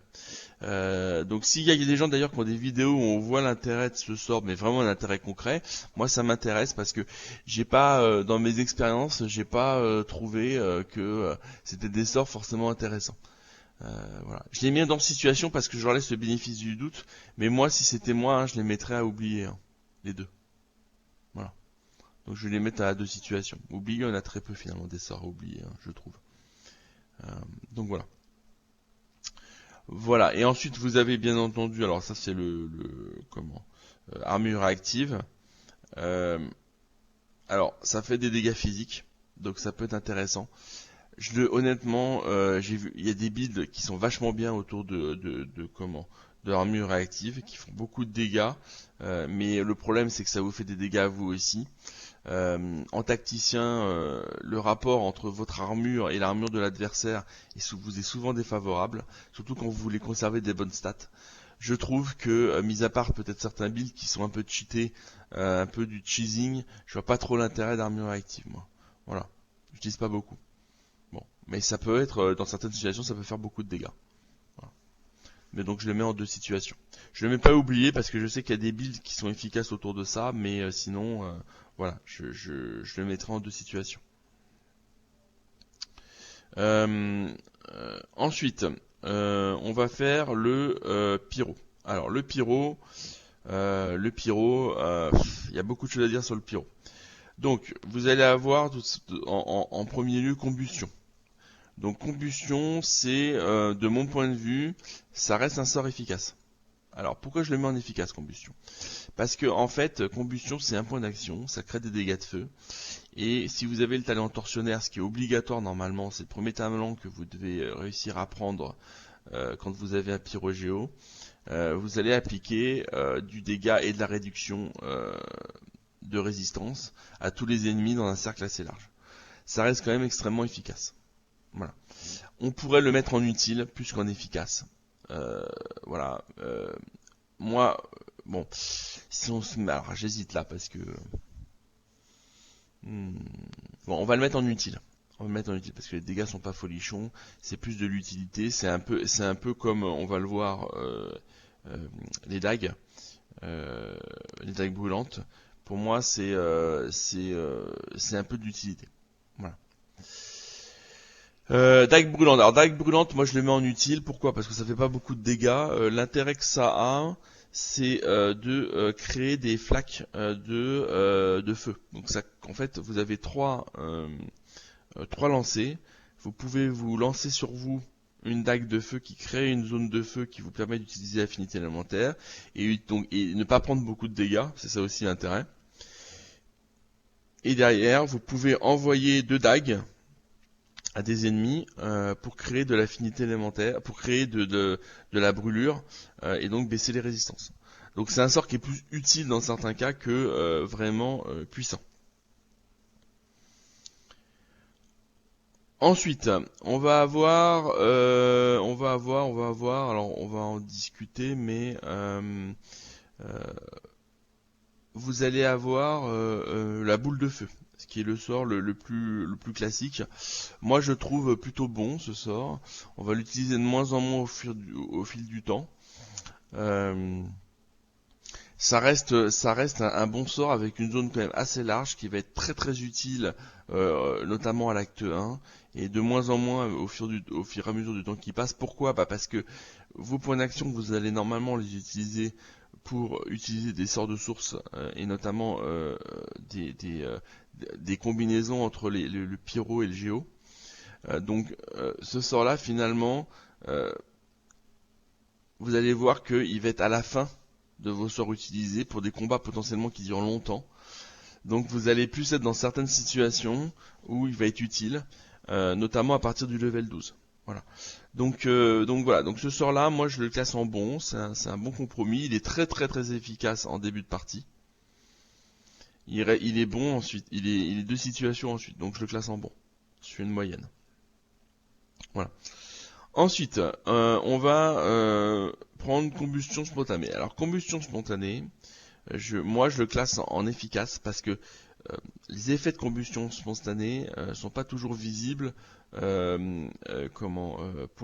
Donc s'il y a des gens d'ailleurs qui ont des vidéos où on voit l'intérêt de ce sort, mais vraiment un intérêt concret, moi ça m'intéresse parce que j'ai pas, dans mes expériences, j'ai pas trouvé que c'était des sorts forcément intéressants. Voilà. Je les mets dans situation parce que je leur laisse le bénéfice du doute, mais moi si c'était moi, hein, je les mettrais à oublier, hein, les deux. Voilà. Donc je vais les mettre à deux situations. Oublier, on a très peu finalement des sorts à oublier, hein, je trouve. Euh, donc voilà. Voilà, et ensuite vous avez bien entendu, alors ça c'est armure active. Euh, alors ça fait des dégâts physiques, donc ça peut être intéressant. Honnêtement, j'ai vu, il y a des builds qui sont vachement bien autour de armure réactive, qui font beaucoup de dégâts, mais le problème c'est que ça vous fait des dégâts à vous aussi. En tacticien, le rapport entre votre armure et l'armure de l'adversaire vous est souvent défavorable, surtout quand vous voulez conserver des bonnes stats. Je trouve que, mis à part peut-être certains builds qui sont un peu cheatés, un peu du cheesing, je vois pas trop l'intérêt d'armure active, moi. Voilà, je dis pas beaucoup. Bon, mais ça peut être, dans certaines situations, ça peut faire beaucoup de dégâts. Voilà. Mais donc je le mets en deux situations. Je ne le mets pas oublié parce que je sais qu'il y a des builds qui sont efficaces autour de ça, mais sinon, voilà, je le mettrai en deux situations. Ensuite, on va faire le pyro. Alors le pyro, il y a beaucoup de choses à dire sur le pyro. Donc, vous allez avoir en premier lieu combustion. Donc combustion, c'est, de mon point de vue, ça reste un sort efficace. Alors pourquoi je le mets en efficace combustion? Parce que en fait, combustion c'est un point d'action, ça crée des dégâts de feu. Et si vous avez le talent tortionnaire, ce qui est obligatoire normalement, c'est le premier talent que vous devez réussir à prendre quand vous avez un pyrogéo, vous allez appliquer du dégât et de la réduction de résistance à tous les ennemis dans un cercle assez large. Ça reste quand même extrêmement efficace. Voilà. On pourrait le mettre en utile plus qu'en efficace. Voilà. Moi, bon, si on se met, alors j'hésite là parce que hmm, bon, on va le mettre en utile. On va le mettre en utile parce que les dégâts sont pas folichons. C'est plus de l'utilité. C'est un peu comme on va le voir euh, les dagues, euh, les dagues brûlantes. Pour moi, c'est un peu d'utilité. Voilà. Dague brûlante. Alors dague brûlante, moi je le mets en utile. Pourquoi? Parce que ça fait pas beaucoup de dégâts. L'intérêt que ça a, c'est de créer des flaques de feu. Donc ça, en fait, vous avez trois lancers. Vous pouvez vous lancer sur vous une dague de feu qui crée une zone de feu qui vous permet d'utiliser l'affinité élémentaire et ne pas prendre beaucoup de dégâts. C'est ça aussi l'intérêt. Et derrière, vous pouvez envoyer deux dagues à des ennemis pour créer de l'affinité élémentaire, pour créer de la brûlure et donc baisser les résistances. Donc c'est un sort qui est plus utile dans certains cas que vraiment puissant. Ensuite, alors on va en discuter, mais euh, vous allez avoir la boule de feu, ce qui est le sort le plus classique. Moi, je trouve plutôt bon ce sort. On va l'utiliser de moins en moins au fil du temps. Euh, ça reste un bon sort avec une zone quand même assez large qui va être très très utile, notamment à l'acte 1, et de moins en moins au fur et à mesure du temps qui passe. Pourquoi? Bah parce que vos points d'action, vous allez normalement les utiliser pour utiliser des sorts de source, et notamment des combinaisons entre le pyro et le géo. Donc ce sort-là, finalement, euh, vous allez voir qu'il va être à la fin de vos sorts utilisés pour des combats potentiellement qui durent longtemps. Donc vous allez plus être dans certaines situations où il va être utile, notamment à partir du level 12. Voilà. Donc voilà. Donc ce sort-là, moi je le classe en bon. C'est un bon compromis. Il est très très très efficace en début de partie. Il est bon ensuite. Il est deux situations ensuite. Donc je le classe en bon. Je fais une moyenne. Voilà. Ensuite, on va prendre combustion spontanée. Alors combustion spontanée, moi je le classe en efficace parce que les effets de combustion spontanée sont pas toujours visibles pour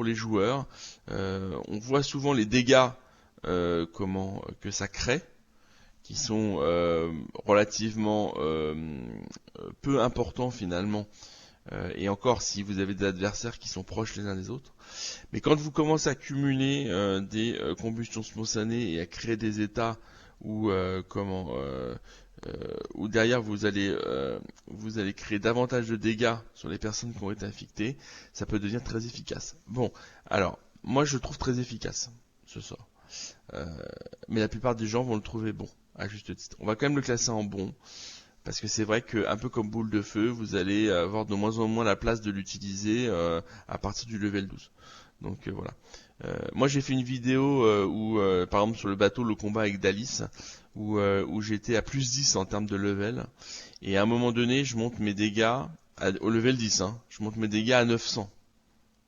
les joueurs. On voit souvent les dégâts que ça crée, qui sont relativement peu importants finalement. Et encore si vous avez des adversaires qui sont proches les uns des autres. Mais quand vous commencez à cumuler des combustions spontanées et à créer des états où où derrière vous allez créer davantage de dégâts sur les personnes qui ont été infectées, ça peut devenir très efficace. Bon, alors moi je le trouve très efficace ce sort, mais la plupart des gens vont le trouver bon à juste titre. On va quand même le classer en bon. Parce que c'est vrai que, un peu comme boule de feu, vous allez avoir de moins en moins la place de l'utiliser à partir du level 12. Donc voilà. Moi j'ai fait une vidéo où, par exemple sur le bateau, le combat avec Dalis, où j'étais à plus 10 en termes de level. Et à un moment donné, je monte mes dégâts au level 10. Je monte mes dégâts à 900.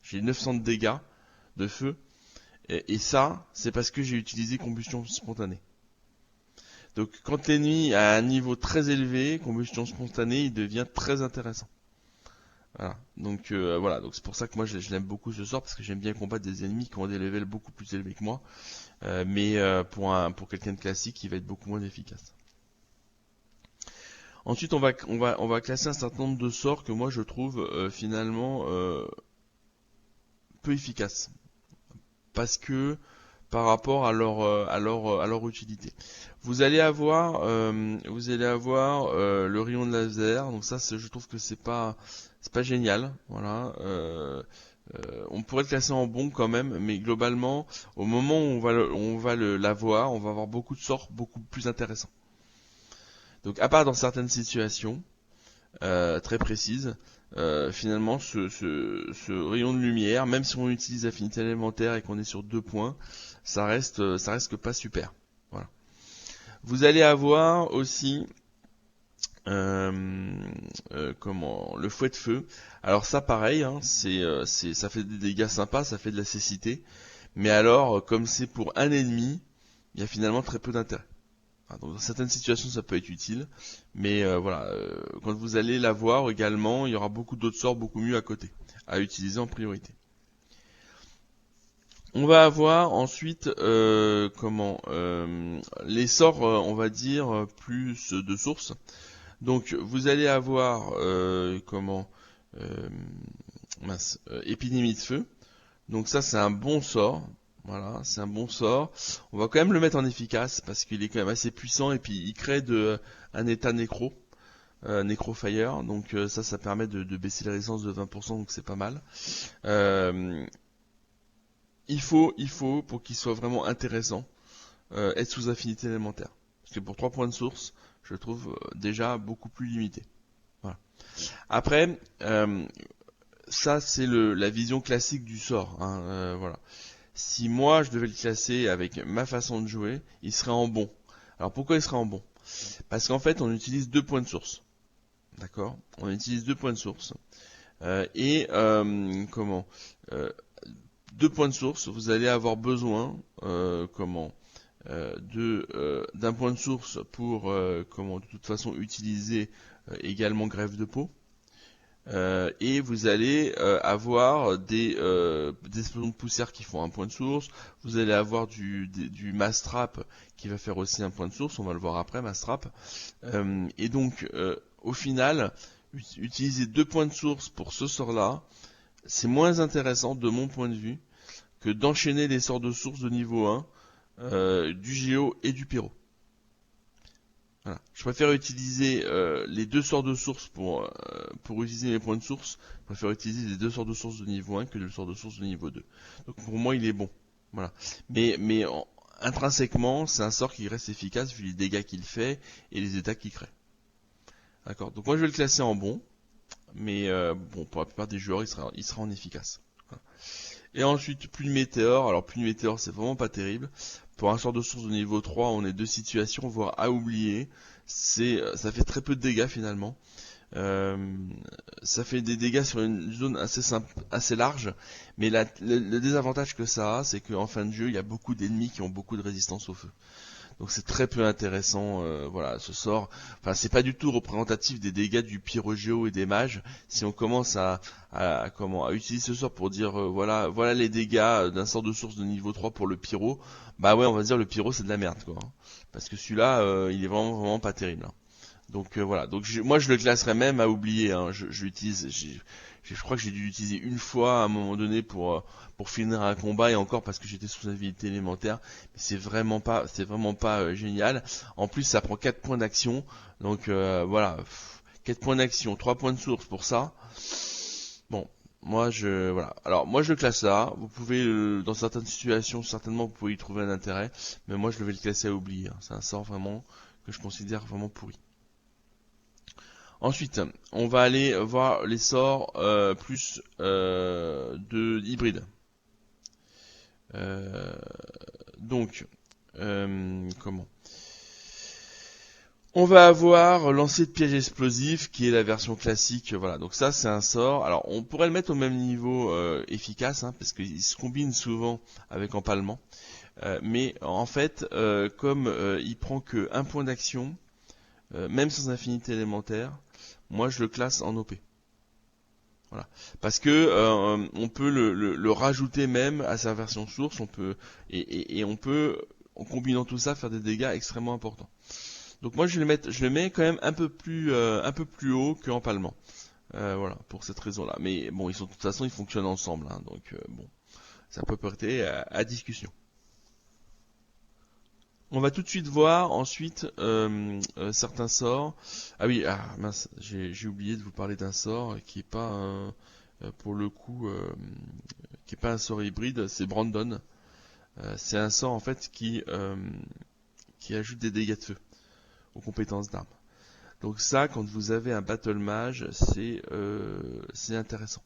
J'ai 900 de dégâts de feu. Et ça, c'est parce que j'ai utilisé combustion spontanée. Donc quand l'ennemi a un niveau très élevé, combustion spontanée, il devient très intéressant. Voilà. Donc voilà, donc c'est pour ça que moi je l'aime beaucoup ce sort, parce que j'aime bien combattre des ennemis qui ont des levels beaucoup plus élevés que moi. Mais pour quelqu'un de classique, il va être beaucoup moins efficace. Ensuite, on va classer un certain nombre de sorts que moi je trouve finalement peu efficaces, parce que par rapport à leur utilité. Vous allez avoir le rayon de laser. Donc ça, je trouve que c'est pas génial. Voilà. On pourrait le classer en bon quand même, mais globalement, au moment où on va l'avoir, on va avoir beaucoup de sorts beaucoup plus intéressants. Donc à part dans certaines situations très précises, finalement ce rayon de lumière, même si on utilise affinité élémentaire et qu'on est sur 2 points, ça reste que pas super. Voilà. Vous allez avoir aussi le fouet de feu. Alors ça pareil, ça fait des dégâts sympas, ça fait de la cécité, mais alors comme c'est pour un ennemi, il y a finalement très peu d'intérêt. Donc dans certaines situations ça peut être utile, mais voilà, quand vous allez l'avoir également, il y aura beaucoup d'autres sorts beaucoup mieux à côté, à utiliser en priorité. On va avoir ensuite les sorts, on va dire plus de sources. Donc vous allez avoir épidémie de feu. Donc ça c'est un bon sort. Voilà, c'est un bon sort. On va quand même le mettre en efficace parce qu'il est quand même assez puissant et puis il crée un état nécrofire. Donc ça permet de baisser la résistance de 20%, donc c'est pas mal. Il faut pour qu'il soit vraiment intéressant être sous affinité élémentaire. Parce que pour 3 points de source, je le trouve déjà beaucoup plus limité. Voilà. Après, ça c'est la vision classique du sort. Voilà. Si moi je devais le classer avec ma façon de jouer, il serait en bon. Alors pourquoi il serait en bon? Parce qu'en fait on utilise 2 points de source. D'accord? On utilise 2 points de source. 2 points de source, vous allez avoir besoin d'un point de source pour de toute façon utiliser également greffe de peau. Et vous allez avoir des explosions de poussière qui font un point de source. Vous allez avoir du Mastrap qui va faire aussi un point de source. On va le voir après, Mastrap. Et donc, au final, utiliser 2 points de source pour ce sort-là, c'est moins intéressant de mon point de vue que d'enchaîner les sorts de source de niveau 1 du Géo et du Pyro. Voilà. Je préfère utiliser les 2 sorts de source pour utiliser mes points de source. Je préfère utiliser les 2 sorts de source de niveau 1 que le sort de source de niveau 2. Donc pour moi il est bon. Voilà. Mais intrinsèquement c'est un sort qui reste efficace vu les dégâts qu'il fait et les états qu'il crée. D'accord. Donc moi je vais le classer en bon. Mais pour la plupart des joueurs il sera en efficace. Voilà. Et ensuite pluie de météores. Alors pluie de météores c'est vraiment pas terrible. Pour un sort de source de niveau 3, on est 2 situations, voire à oublier. Ça fait très peu de dégâts finalement. Euh, Ça fait des dégâts sur une zone assez simple, assez large, mais le désavantage que ça a, c'est qu'en fin de jeu, il y a beaucoup d'ennemis qui ont beaucoup de résistance au feu. Donc c'est très peu intéressant, voilà, ce sort. Enfin, c'est pas du tout représentatif des dégâts du pyrogéo et des mages. Si on commence à utiliser ce sort pour dire, voilà les dégâts d'un sort de source de niveau 3 pour le pyro, bah ouais, on va dire le pyro c'est de la merde, quoi. Hein. Parce que celui-là, il est vraiment pas terrible. Hein. Donc voilà. Donc moi je le classerais même à oublier. Hein. Je l'utilise. Je crois que j'ai dû l'utiliser une fois à un moment donné pour finir un combat et encore parce que j'étais sous habilité élémentaire. Mais c'est vraiment pas génial. En plus ça prend 4 points d'action. Donc voilà. 4 points d'action, 3 points de source pour ça. Bon. Voilà. Alors moi je le classe là. Vous pouvez dans certaines situations certainement vous pouvez y trouver un intérêt. Mais moi je vais le classer à oublier. Hein. C'est un sort vraiment que je considère vraiment pourri. Ensuite, on va aller voir les sorts plus de hybride. Euh, donc, comment on va avoir lancer de pièges explosifs qui est la version classique. Voilà, donc ça c'est un sort. Alors on pourrait le mettre au même niveau efficace hein, parce qu'il se combine souvent avec empalement. Mais en fait, comme il prend que un point d'action, même sans affinité élémentaire, moi je le classe en OP. Voilà. Parce que on peut le rajouter même à sa version source, et on peut en combinant tout ça faire des dégâts extrêmement importants. Donc moi je le mets quand même un peu plus haut que Empalement. Voilà pour cette raison-là. Mais bon de toute façon ils fonctionnent ensemble, hein, donc bon ça peut porter à discussion. On va tout de suite voir ensuite certains sorts. Ah oui, mince, j'ai oublié de vous parler d'un sort qui est pas pour le coup qui est pas un sort hybride, c'est Brandon. C'est un sort en fait qui ajoute des dégâts de feu aux compétences d'armes. Donc ça, quand vous avez un battle mage, c'est intéressant.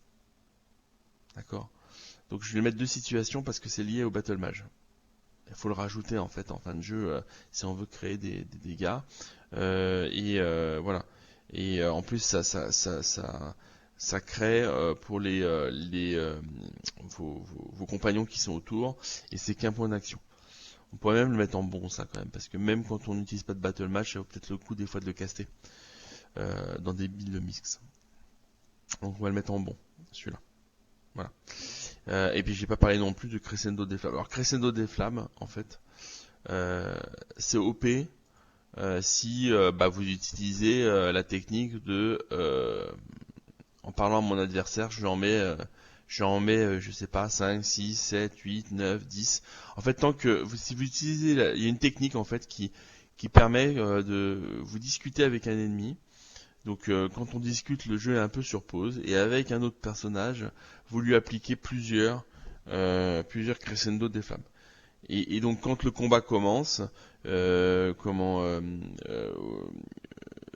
D'accord. Donc je vais mettre deux situations parce que c'est lié au battle mage. Il faut le rajouter en fait en fin de jeu si on veut créer des dégâts. Voilà. Et en plus ça crée pour vos compagnons qui sont autour et c'est qu'un point d'action. On pourrait même le mettre en bon ça quand même parce que même quand on n'utilise pas de battle match, ça vaut peut-être le coup des fois de le caster dans des builds mix. Donc on va le mettre en bon celui-là. Voilà. Et puis j'ai pas parlé non plus de Crescendo des Flammes. Alors Crescendo des Flammes en fait c'est OP si vous utilisez la technique de en parlant à mon adversaire, je sais pas, 5, 6, 7, 8, 9, 10. En fait, si vous utilisez, il y a une technique en fait qui permet de vous discuter avec un ennemi. Donc quand on discute, le jeu est un peu sur pause et avec un autre personnage, vous lui appliquez plusieurs crescendo des flammes. Et donc quand le combat commence, euh, comment euh,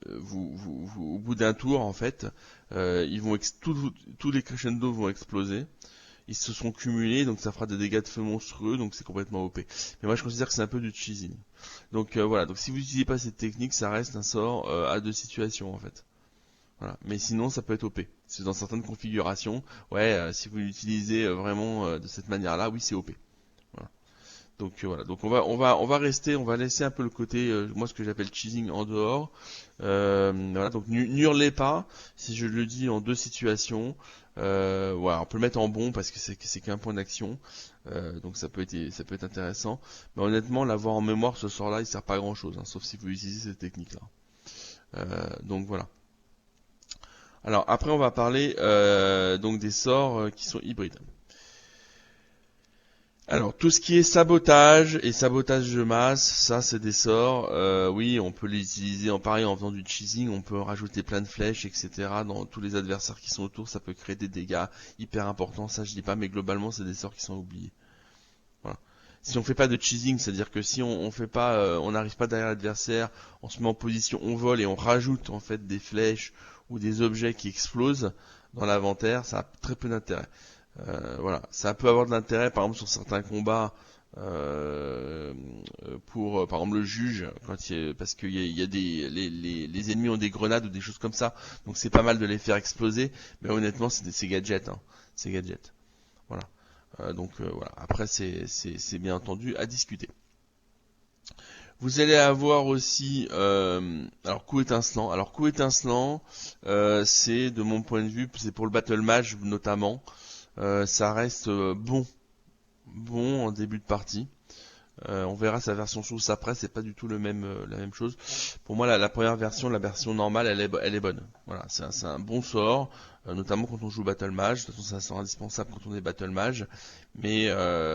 au bout d'un tour en fait, tous les crescendo vont exploser. Ils se sont cumulés, donc ça fera des dégâts de feu monstrueux, donc c'est complètement OP. Mais moi je considère que c'est un peu du cheesing. Donc voilà, donc si vous n'utilisez pas cette technique, ça reste un sort à deux situations en fait. Voilà. Mais sinon ça peut être OP. C'est dans certaines configurations, ouais, si vous l'utilisez vraiment de cette manière-là, oui c'est OP. Voilà. Donc voilà, donc on va laisser un peu le côté, moi ce que j'appelle cheesing en dehors. Voilà, donc n'hurlez pas, si je le dis en deux situations. Voilà, on peut le mettre en bon parce que c'est qu'un point d'action, donc ça peut être intéressant. Mais honnêtement, l'avoir en mémoire ce soir-là, il sert pas à grand chose, hein, sauf si vous utilisez cette technique-là. Donc voilà. Alors après, on va parler donc des sorts qui sont hybrides. Alors tout ce qui est sabotage et sabotage de masse, ça c'est des sorts. Oui, on peut les utiliser en pareil en faisant du cheesing, on peut rajouter plein de flèches, etc. Dans tous les adversaires qui sont autour, ça peut créer des dégâts hyper importants. Ça je dis pas, mais globalement c'est des sorts qui sont oubliés. Voilà. Si on fait pas de cheesing, c'est-à-dire que si on fait pas, on n'arrive pas derrière l'adversaire, on se met en position, on vole et on rajoute en fait des flèches ou des objets qui explosent dans l'inventaire, ça a très peu d'intérêt. Voilà, ça peut avoir de l'intérêt, par exemple sur certains combats, pour par exemple le juge parce qu'il y a les ennemis ont des grenades ou des choses comme ça, donc c'est pas mal de les faire exploser, mais honnêtement c'est gadget, hein, c'est gadget. Voilà. Voilà. Après c'est bien entendu à discuter. Vous allez avoir aussi alors coup étincelant. Alors coup étincelant, c'est de mon point de vue, c'est pour le battle mage notamment. Ça reste bon en début de partie. On verra sa version source après, c'est pas du tout la même chose. Pour moi, la première version, la version normale, elle est bonne. Voilà, c'est un bon sort, notamment quand on joue Battle Mage. De toute façon, c'est un sort indispensable quand on est Battle Mage. Mais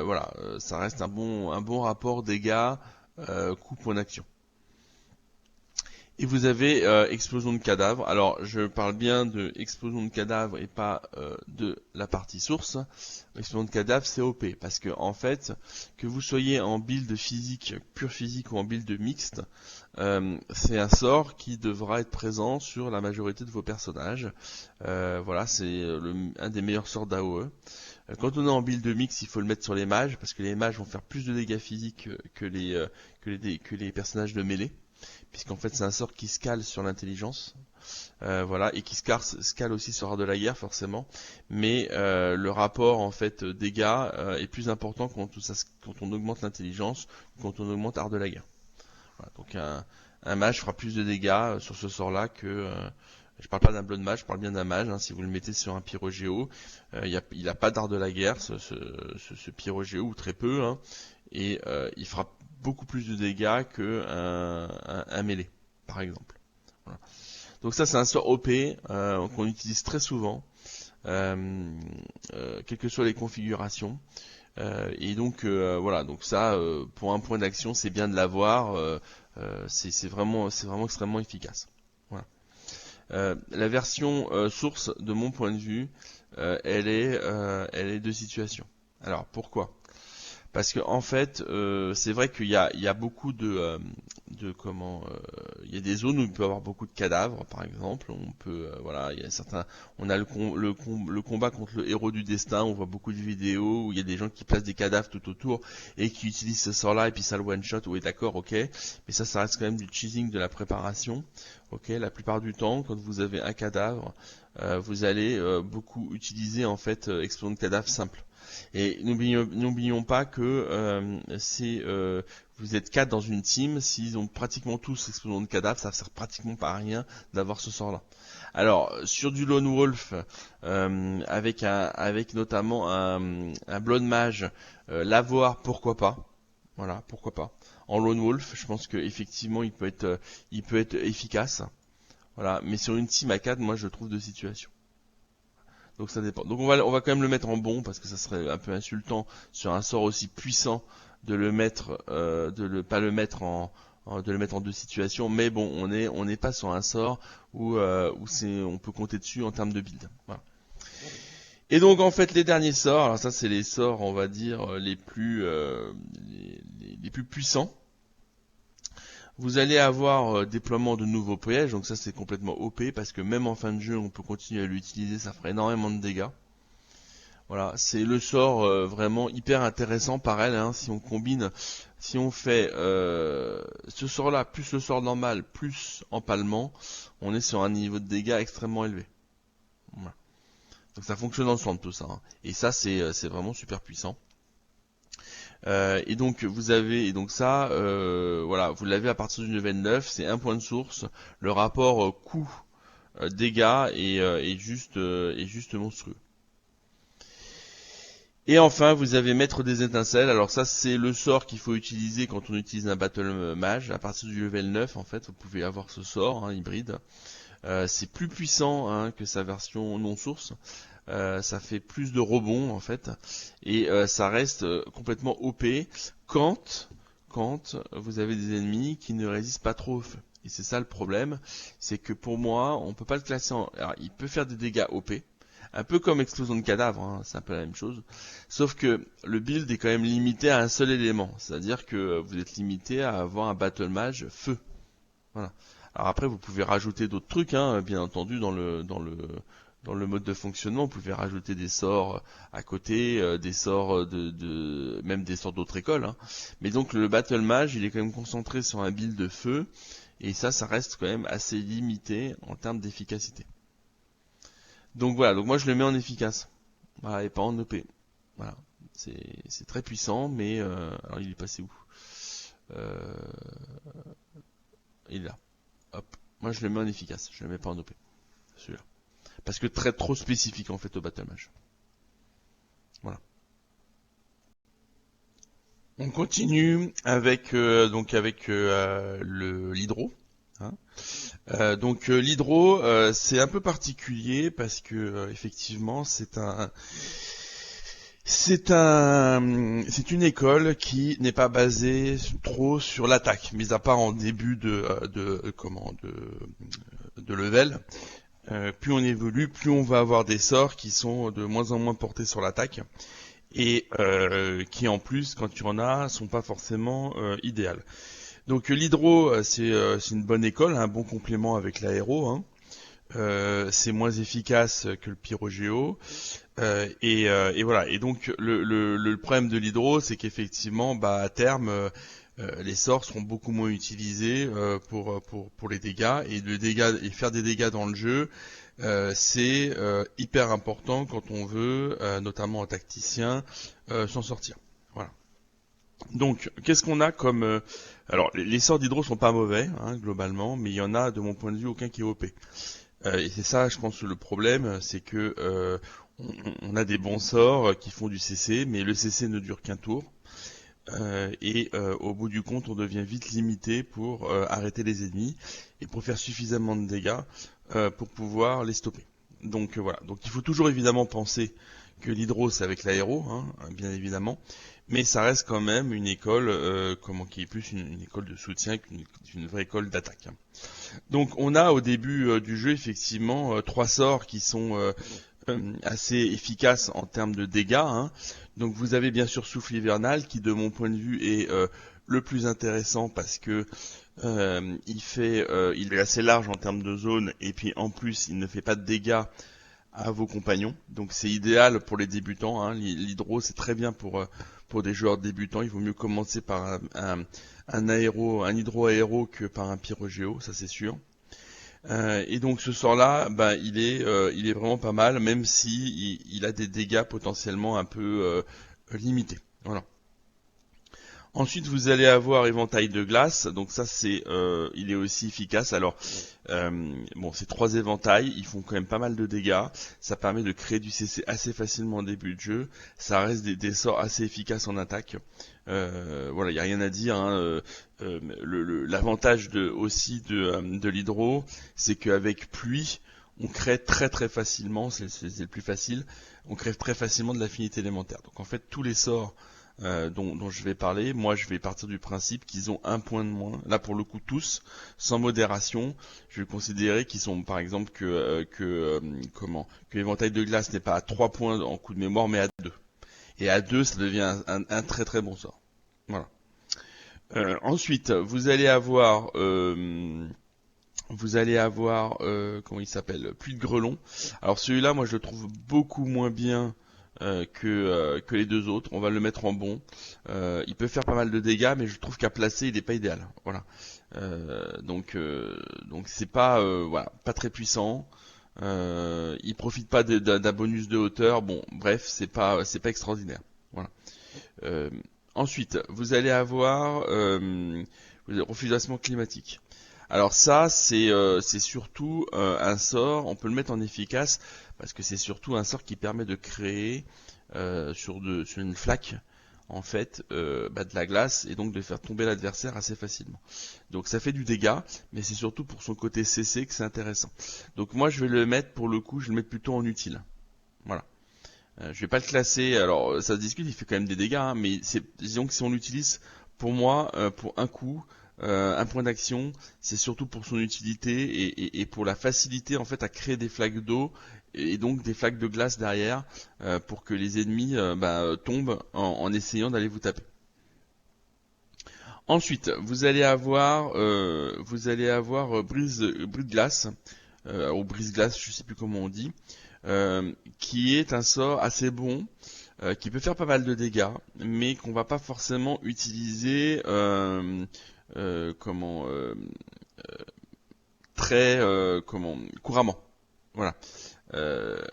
voilà, ça reste un bon rapport dégâts, coup point d'action. Et vous avez explosion de cadavres. Alors, je parle bien de explosion de cadavres et pas de la partie source. Explosion de cadavres, c'est OP parce que en fait, que vous soyez en build physique, pure physique ou en build mixte, c'est un sort qui devra être présent sur la majorité de vos personnages. Voilà, c'est un des meilleurs sorts d'AOE. Quand on est en build mix, il faut le mettre sur les mages parce que les mages vont faire plus de dégâts physiques que les personnages de mêlée, puisqu'en fait c'est un sort qui scale sur l'intelligence, voilà, et qui scale aussi sur art de la guerre forcément, mais le rapport en fait dégâts est plus important quand on augmente l'intelligence, quand on augmente art de la guerre. Voilà, donc un mage fera plus de dégâts sur ce sort-là que je parle pas d'un blood mage, je parle bien d'un mage. Hein, si vous le mettez sur un pyrogéo, il a pas d'art de la guerre, ce pyrogéo, ou très peu, hein, et il fera beaucoup plus de dégâts que un mêlé, par exemple. Voilà. Donc ça, c'est un sort OP qu'on utilise très souvent, quelles que soient les configurations. Et donc voilà, donc ça, pour un point d'action, c'est bien de l'avoir. C'est vraiment extrêmement efficace. Voilà. La version source, de mon point de vue, elle est de situation. Alors pourquoi? Parce que en fait, c'est vrai qu'il y a beaucoup il y a des zones où il peut y avoir beaucoup de cadavres, par exemple. On peut, voilà, il y a certains, on a le combat contre le héros du destin. On voit beaucoup de vidéos où il y a des gens qui placent des cadavres tout autour et qui utilisent ce sort-là et puis ça le one shot. Oui, d'accord, ok. Mais ça reste quand même du cheesing de la préparation. Ok, la plupart du temps, quand vous avez un cadavre, vous allez beaucoup utiliser en fait explosion de cadavre simple. Et n'oublions pas que vous êtes 4 dans une team, s'ils ont pratiquement tous explosion de cadavres, ça sert pratiquement pas à rien d'avoir ce sort-là. Alors sur du lone wolf, avec notamment un blood mage, l'avoir, pourquoi pas. Voilà, pourquoi pas. En lone wolf, je pense que effectivement il peut être efficace. Voilà, mais sur une team à 4, moi je le trouve de situation. Donc ça dépend. Donc on va quand même le mettre en bon parce que ça serait un peu insultant sur un sort aussi puissant de le mettre, pas le mettre de le mettre en deux situations. Mais bon, on n'est pas sur un sort où on peut compter dessus en termes de build. Voilà. Et donc en fait les derniers sorts, alors ça c'est les sorts on va dire les plus puissants. Vous allez avoir déploiement de nouveaux pièges, donc ça c'est complètement OP parce que même en fin de jeu on peut continuer à l'utiliser, ça fera énormément de dégâts. Voilà, c'est le sort vraiment hyper intéressant par elle, hein, si on combine, si on fait ce sort-là plus le sort normal plus empalement, on est sur un niveau de dégâts extrêmement élevé. Voilà. Donc ça fonctionne ensemble tout ça, hein. Et ça c'est vraiment super puissant. Et donc ça, voilà, vous l'avez à partir du level 9, c'est un point de source. Le rapport coût dégâts est juste monstrueux. Et enfin, vous avez Maître des étincelles. Alors ça, c'est le sort qu'il faut utiliser quand on utilise un Battle Mage. À partir du level 9, en fait, vous pouvez avoir ce sort, hein, hybride. C'est plus puissant, hein, que sa version non source. Ça fait plus de rebonds, en fait. Et ça reste complètement OP quand vous avez des ennemis qui ne résistent pas trop au feu. Et c'est ça le problème, c'est que pour moi, on peut pas le classer en... Alors, il peut faire des dégâts OP, un peu comme explosion de cadavre, hein, c'est un peu la même chose. Sauf que le build est quand même limité à un seul élément, c'est-à-dire que vous êtes limité à avoir un battle mage feu. Voilà. Alors après, vous pouvez rajouter d'autres trucs, hein, bien entendu, dans dans le mode de fonctionnement. Vous pouvez rajouter des sorts à côté, des sorts même des sorts d'autres écoles, hein. Mais donc le Battle Mage, il est quand même concentré sur un build de feu, et ça reste quand même assez limité en termes d'efficacité. Donc voilà, donc moi je le mets en efficace, voilà, et pas en OP. Voilà, c'est très puissant, mais alors il est passé où? Il est là. Hop, moi je le mets en efficace, je le mets pas en OP, celui-là. Parce que trop spécifique en fait au Battle Mage. Voilà. On continue avec l'hydro. Hein. Donc l'hydro, c'est un peu particulier parce que effectivement c'est une école qui n'est pas basée trop sur l'attaque, mis à part en début de level. Plus on évolue, plus on va avoir des sorts qui sont de moins en moins portés sur l'attaque et qui en plus, quand tu en as, sont pas forcément idéales. Donc l'hydro, c'est une bonne école, un bon complément avec l'aéro. Hein. C'est moins efficace que le pyrogéo. Et voilà. Et donc le problème de l'hydro, c'est qu'effectivement, à terme, les sorts seront beaucoup moins utilisés pour les dégâts. Et faire des dégâts dans le jeu, c'est hyper important quand on veut, notamment en tacticien, s'en sortir. Voilà. Donc, qu'est-ce qu'on a comme... alors, les sorts d'hydro sont pas mauvais, hein, globalement, mais il y en a, de mon point de vue, aucun qui est OP. Et c'est ça, je pense, le problème, c'est que on a des bons sorts qui font du CC, mais le CC ne dure qu'un tour. Et au bout du compte, on devient vite limité pour arrêter les ennemis et pour faire suffisamment de dégâts pour pouvoir les stopper. Donc voilà. Donc il faut toujours évidemment penser que l'hydro c'est avec l'aéro, hein, bien évidemment, mais ça reste quand même une école qui est plus une école de soutien qu'une vraie école d'attaque. Donc on a au début du jeu effectivement trois sorts qui sont assez efficace en termes de dégâts. Hein. Donc vous avez bien sûr Souffle Hivernal qui de mon point de vue est le plus intéressant parce que il est assez large en termes de zone et puis en plus il ne fait pas de dégâts à vos compagnons. Donc c'est idéal pour les débutants. Hein. L'hydro c'est très bien pour des joueurs débutants. Il vaut mieux commencer par un hydro-aéro que par un pyrogéo, ça c'est sûr. Et donc ce sort-là, il est vraiment pas mal, même si il a des dégâts potentiellement un peu limités. Voilà. Ensuite, vous allez avoir éventail de glace. Donc ça, il est aussi efficace. Alors, ces trois éventails, ils font quand même pas mal de dégâts. Ça permet de créer du CC assez facilement au début de jeu. Ça reste des sorts assez efficaces en attaque. Voilà, il y a rien à dire. Hein. L'avantage de l'hydro, c'est qu'avec pluie, on crée très très facilement. C'est le plus facile. On crée très facilement de l'affinité élémentaire. Donc en fait, tous les sorts dont je vais parler, moi je vais partir du principe qu'ils ont un point de moins. Là pour le coup tous, sans modération, je vais considérer qu'ils sont par exemple que l'éventail de glace n'est pas à 3 points en coup de mémoire mais à 2. Et à 2 ça devient un très très bon sort. Voilà. Ensuite, vous allez avoir comment il s'appelle, Pluie de Grelon. Alors celui-là, moi je le trouve beaucoup moins bien que les deux autres. On va le mettre en bon. Il peut faire pas mal de dégâts, mais je trouve qu'à placer, il n'est pas idéal. Voilà. Donc c'est pas pas très puissant. Il profite pas d'un bonus de hauteur. Bon, bref, c'est pas extraordinaire. Voilà. Ensuite, vous allez avoir refroidissement climatique. Alors ça, c'est surtout un sort, on peut le mettre en efficace, parce que c'est surtout un sort qui permet de créer sur une flaque, en fait, de la glace, et donc de faire tomber l'adversaire assez facilement. Donc ça fait du dégât, mais c'est surtout pour son côté CC que c'est intéressant. Donc moi je vais le mettre, pour le coup, je vais le mettre plutôt en utile. Voilà. Je vais pas le classer, alors ça se discute, il fait quand même des dégâts, hein, mais disons que si on l'utilise, pour moi, pour un coup, un point d'action, c'est surtout pour son utilité et pour la facilité en fait à créer des flaques d'eau et donc des flaques de glace derrière pour que les ennemis tombent en essayant d'aller vous taper. Ensuite, vous allez avoir brise de glace ou brise glace, je sais plus comment on dit. qui est un sort assez bon, qui peut faire pas mal de dégâts, mais qu'on va pas forcément utiliser comment très couramment. Voilà.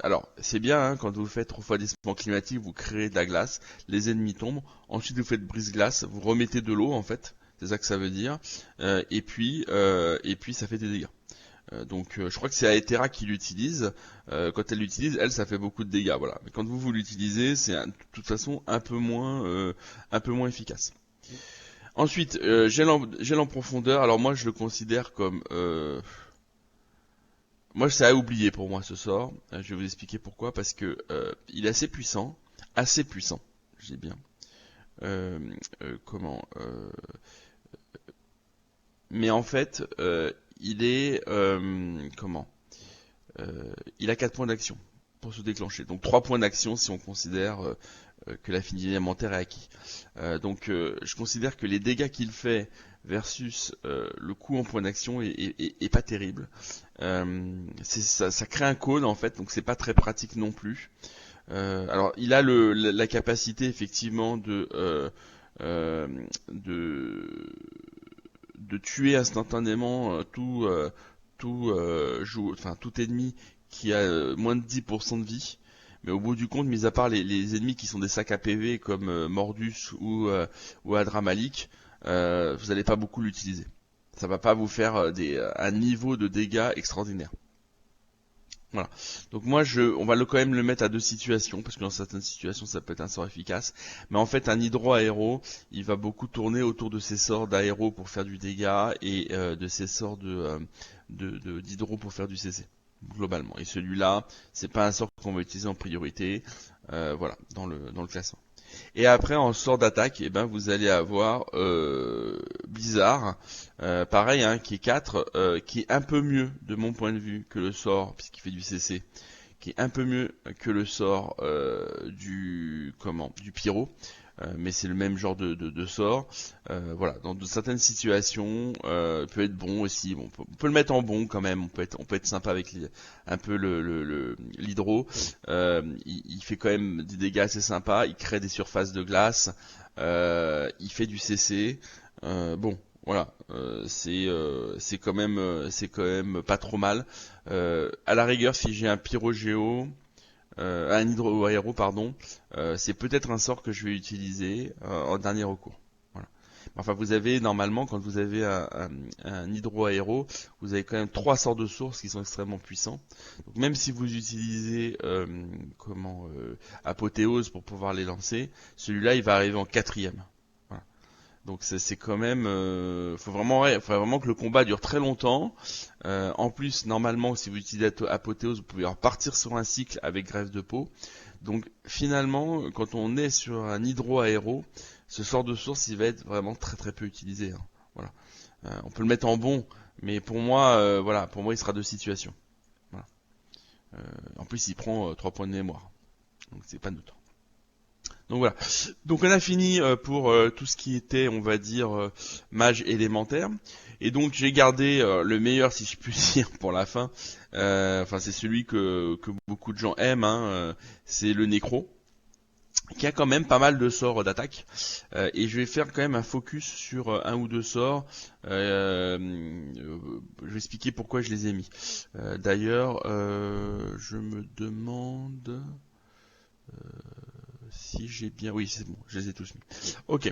Alors, c'est bien, hein, quand vous faites refroidissement climatique, vous créez de la glace, les ennemis tombent, ensuite vous faites brise-glace, vous remettez de l'eau en fait, c'est ça que ça veut dire, et puis ça fait des dégâts. Donc je crois que c'est Aetera qui l'utilise. Quand elle l'utilise, elle, ça fait beaucoup de dégâts, voilà. Mais quand vous l'utilisez, c'est de toute façon un peu moins efficace. Ensuite, gel en profondeur. Alors moi, je le considère comme moi, c'est à oublier pour moi ce sort. Je vais vous expliquer pourquoi. Parce que il est assez puissant, je dis bien. Euh, comment Mais en fait, il est comment il a 4 points d'action pour se déclencher. Donc 3 points d'action si on considère que l'affinité élémentaire est acquis. Je considère que les dégâts qu'il fait versus le coût en points d'action est pas terrible. Ça crée un cône en fait, donc c'est pas très pratique non plus. Alors il a la capacité effectivement euh, de, de tuer instantanément tout ennemi qui a moins de 10% de vie. Mais au bout du compte, mis à part les ennemis qui sont des sacs à PV comme Mordus ou Adramalik, vous n'allez pas beaucoup l'utiliser. Ça va pas vous faire un niveau de dégâts extraordinaire. Voilà. Donc moi, on va quand même le mettre à 2 situations, parce que dans certaines situations, ça peut être un sort efficace. Mais en fait, un hydro-aéro, il va beaucoup tourner autour de ses sorts d'aéro pour faire du dégât et de ses sorts d'hydro pour faire du CC, globalement. Et celui-là, c'est pas un sort qu'on va utiliser en priorité, voilà, dans le classement. Et après, en sort d'attaque, eh ben, vous allez avoir Blizzard, pareil, hein, qui est 4, qui est un peu mieux de mon point de vue que le sort, puisqu'il fait du CC, qui est un peu mieux que le sort du pyro. Mais c'est le même genre de sort. Voilà, dans certaines situations, peut être bon aussi. Bon, on peut le mettre en bon quand même. On peut être sympa avec un peu l'hydro. Il fait quand même des dégâts assez sympas. Il crée des surfaces de glace. Il fait du CC. Bon, voilà, c'est quand même pas trop mal. À la rigueur, si j'ai un pyrogéo, un hydro-aéro, pardon, c'est peut-être un sort que je vais utiliser en dernier recours. Voilà. Enfin, vous avez normalement, quand vous avez un hydro-aéro, vous avez quand même 3 sorts de sources qui sont extrêmement puissants. Donc, même si vous utilisez Apothéose pour pouvoir les lancer, celui-là, il va arriver en 4ème. Voilà. Donc c'est quand même, faut vraiment que le combat dure très longtemps. En plus, normalement, si vous utilisez Apothéose, vous pouvez repartir sur un cycle avec greffe de peau. Donc finalement, quand on est sur un hydro-aéro, ce sort de source, il va être vraiment très très peu utilisé, hein. Voilà. On peut le mettre en bon, mais pour moi, pour moi, il sera de situation. Voilà. En plus, il prend 3 points de mémoire, donc c'est pas neutre. Donc voilà. Donc on a fini pour tout ce qui était, on va dire, mage élémentaire. Et donc j'ai gardé le meilleur, si je puis dire, pour la fin. Enfin, c'est celui que beaucoup de gens aiment, hein, c'est le nécro, qui a quand même pas mal de sorts d'attaque. Et je vais faire quand même un focus sur un ou deux sorts. Je vais expliquer pourquoi je les ai mis. D'ailleurs, je me demande si j'ai bien, oui c'est bon, je les ai tous mis. Ok,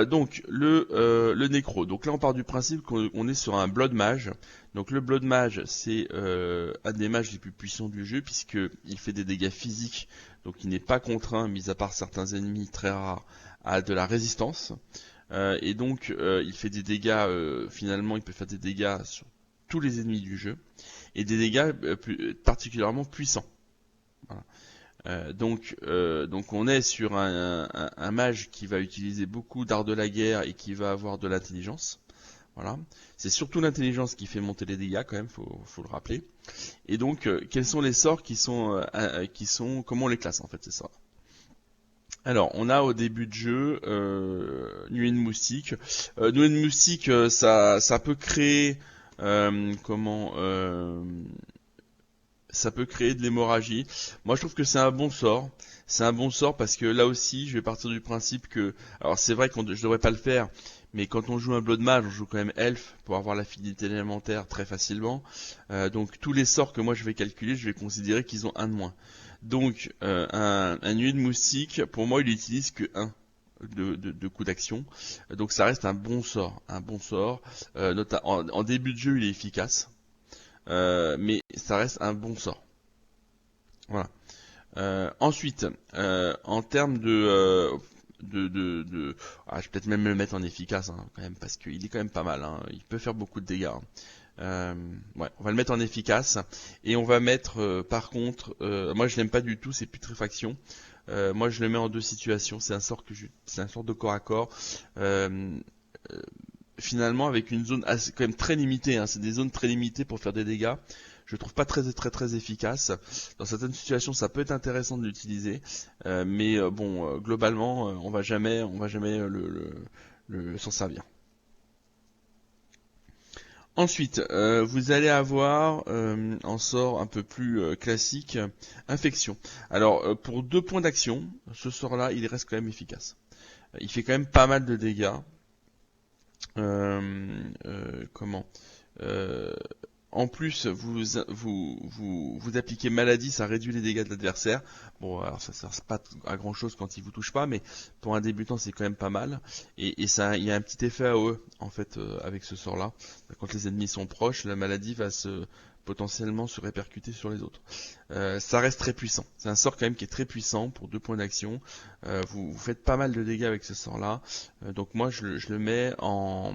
donc le nécro. Donc là on part du principe qu'on est sur un blood mage. Donc le blood mage c'est un des mages les plus puissants du jeu puisque il fait des dégâts physiques. Donc il n'est pas contraint, mis à part certains ennemis très rares, à de la résistance. Et donc il fait des dégâts. Finalement il peut faire des dégâts sur tous les ennemis du jeu et des dégâts particulièrement puissants. Voilà. Donc on est sur un mage qui va utiliser beaucoup d'art de la guerre et qui va avoir de l'intelligence. Voilà. C'est surtout l'intelligence qui fait monter les dégâts quand même, faut le rappeler. Et donc quels sont les sorts qui sont comment on les classe en fait, c'est ça. Alors, on a au début de jeu Nuée de moustique. Nuée de moustique, ça peut créer comment ça peut créer de l'hémorragie. Moi, je trouve que c'est un bon sort. C'est un bon sort parce que là aussi, je vais partir du principe que, alors c'est vrai que je devrais pas le faire, mais quand on joue un Blood Mage, on joue quand même Elfe pour avoir l'affinité élémentaire très facilement. Donc tous les sorts que moi je vais calculer, je vais considérer qu'ils ont un de moins. Donc un nuée de moustique, pour moi, il utilise que un de coup d'action. Donc ça reste un bon sort, un bon sort. En début de jeu, il est efficace, mais ça reste un bon sort. Voilà. Ensuite, en termes je vais peut-être même le mettre en efficace, hein, quand même, parce qu'il est quand même pas mal, hein. Il peut faire beaucoup de dégâts, hein. Ouais, on va le mettre en efficace et on va mettre, par contre, moi je l'aime pas du tout, c'est putréfaction. Moi je le mets en deux situations. C'est un sort de corps à corps. Euh, Finalement, avec une zone quand même très limitée, hein. C'est des zones très limitées pour faire des dégâts. Je trouve pas très efficace. Dans certaines situations, ça peut être intéressant de l'utiliser, mais bon, globalement, on va jamais s'en servir. Ensuite, vous allez avoir en sort un peu plus classique, infection. Alors, pour 2 points d'action, ce sort-là, il reste quand même efficace. Il fait quand même pas mal de dégâts. Comment euh, En plus, vous appliquez maladie, ça réduit les dégâts de l'adversaire. Bon, alors ça sert pas à grand chose quand il vous touche pas, mais pour un débutant, c'est quand même pas mal. Et ça, il y a un petit effet AOE en fait avec ce sort-là. Quand les ennemis sont proches, la maladie va potentiellement se répercuter sur les autres. Ça reste très puissant. C'est un sort quand même qui est très puissant pour 2 points d'action. Vous faites pas mal de dégâts avec ce sort-là. Donc moi, je le mets en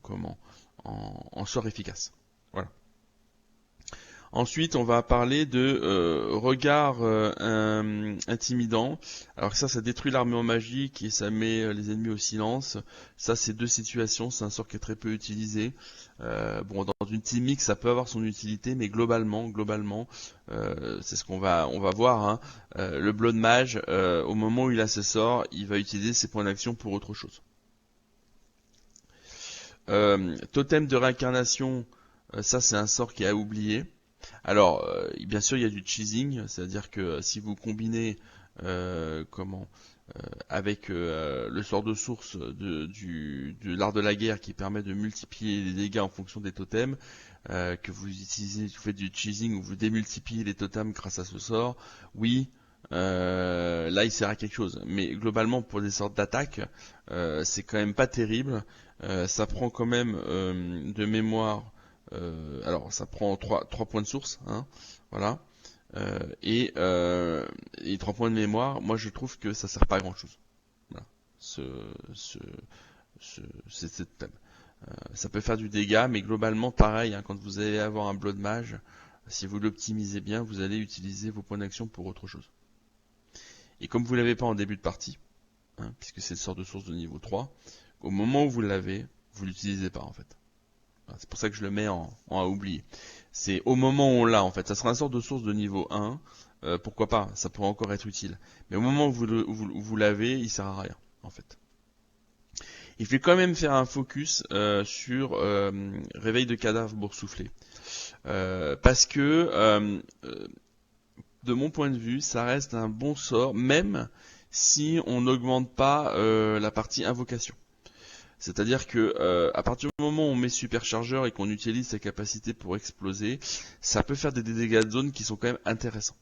comment en sort efficace. Voilà. Ensuite, on va parler de regard intimidant. Alors ça détruit l'armure magique et ça met les ennemis au silence. Ça, c'est 2 situations. C'est un sort qui est très peu utilisé. Bon, dans une team mix, ça peut avoir son utilité, mais globalement, c'est ce on va voir, hein. Le Blood Mage, au moment où il a ses sorts, il va utiliser ses points d'action pour autre chose. Totem de réincarnation, ça c'est un sort qui est à oublier. Alors, bien sûr, il y a du cheesing, c'est-à-dire que si vous combinez avec le sort de source de l'art de la guerre qui permet de multiplier les dégâts en fonction des totems, que vous utilisez, vous faites du cheesing ou vous démultipliez les totems grâce à ce sort, oui, là il sert à quelque chose. Mais globalement, pour des sortes d'attaque, c'est quand même pas terrible. Ça prend quand même de mémoire. Alors ça prend 3 points de source, hein, voilà. Et 3 points de mémoire, moi je trouve que ça sert pas à grand chose. Voilà. Ce, ce, cette thème. Ça peut faire du dégât, mais globalement pareil, hein, quand vous allez avoir un Blood Mage, si vous l'optimisez bien, vous allez utiliser vos points d'action pour autre chose. Et comme vous l'avez pas en début de partie, hein, puisque c'est une sorte de source de niveau 3, au moment où vous l'avez, vous l'utilisez pas en fait. Voilà, c'est pour ça que je le mets en à oublier. C'est au moment où on l'a en fait. Ça sera une sorte de source de niveau 1. Pourquoi pas, ça pourrait encore être utile. Mais au moment où vous l'avez, il sert à rien en fait. Il fait quand même faire un focus sur réveil de cadavre boursouflé. Parce que de mon point de vue, ça reste un bon sort, même si on n'augmente pas la partie invocation. C'est-à-dire que à partir du moment où on met superchargeur et qu'on utilise sa capacité pour exploser, ça peut faire des dégâts de zone qui sont quand même intéressants.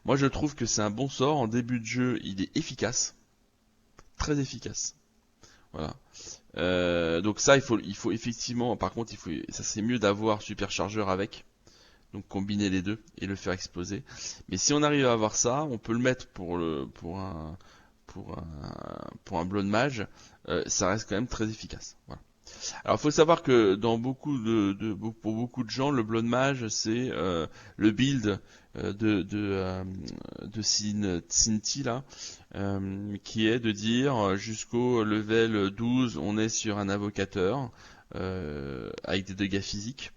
Moi je trouve que c'est un bon sort. En début de jeu, il est efficace, très efficace. Voilà. Donc ça, il faut effectivement, par contre, ça c'est mieux d'avoir superchargeur avec. Donc combiner les deux et le faire exploser. Mais si on arrive à avoir ça, on peut le mettre pour un Blood Mage. Ça reste quand même très efficace. Voilà. Alors, il faut savoir que pour beaucoup de gens, le Blood Mage, c'est le build de Cinti là, qui est de dire jusqu'au level 12, on est sur un invocateur avec des dégâts physiques.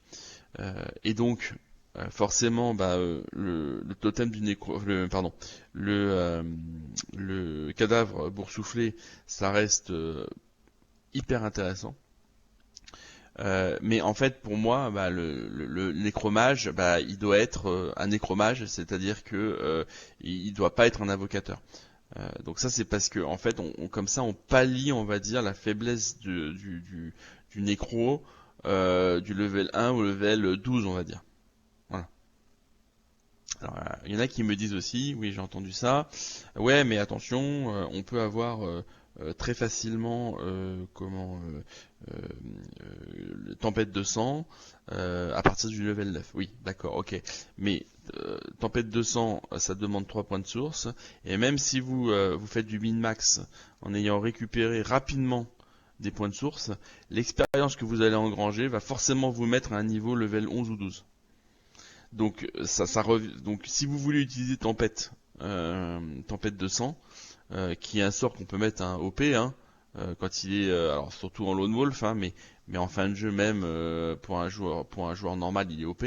Et donc, forcément, le totem du le cadavre boursouflé, ça reste hyper intéressant. Mais en fait, pour moi, bah, le nécromage, bah, il doit être un nécromage, c'est-à-dire que il doit pas être un invocateur. Donc ça, c'est parce que en fait, comme ça, on pallie, on va dire, la faiblesse du nécro du level 1 au level 12, on va dire. Voilà. Alors, il y en a qui me disent aussi, oui, j'ai entendu ça. Ouais, mais attention, on peut avoir très facilement tempête de sang à partir du level 9. Oui, d'accord, ok. Mais tempête de sang, ça demande 3 points de source. Et même si vous faites du min-max en ayant récupéré rapidement des points de source, l'expérience que vous allez engranger va forcément vous mettre à un niveau level 11 ou 12. Donc, donc si vous voulez utiliser tempête de sang, qui est un sort qu'on peut mettre un OP, hein, quand il est, alors surtout en lone wolf, hein, mais en fin de jeu même pour un joueur normal, il est OP.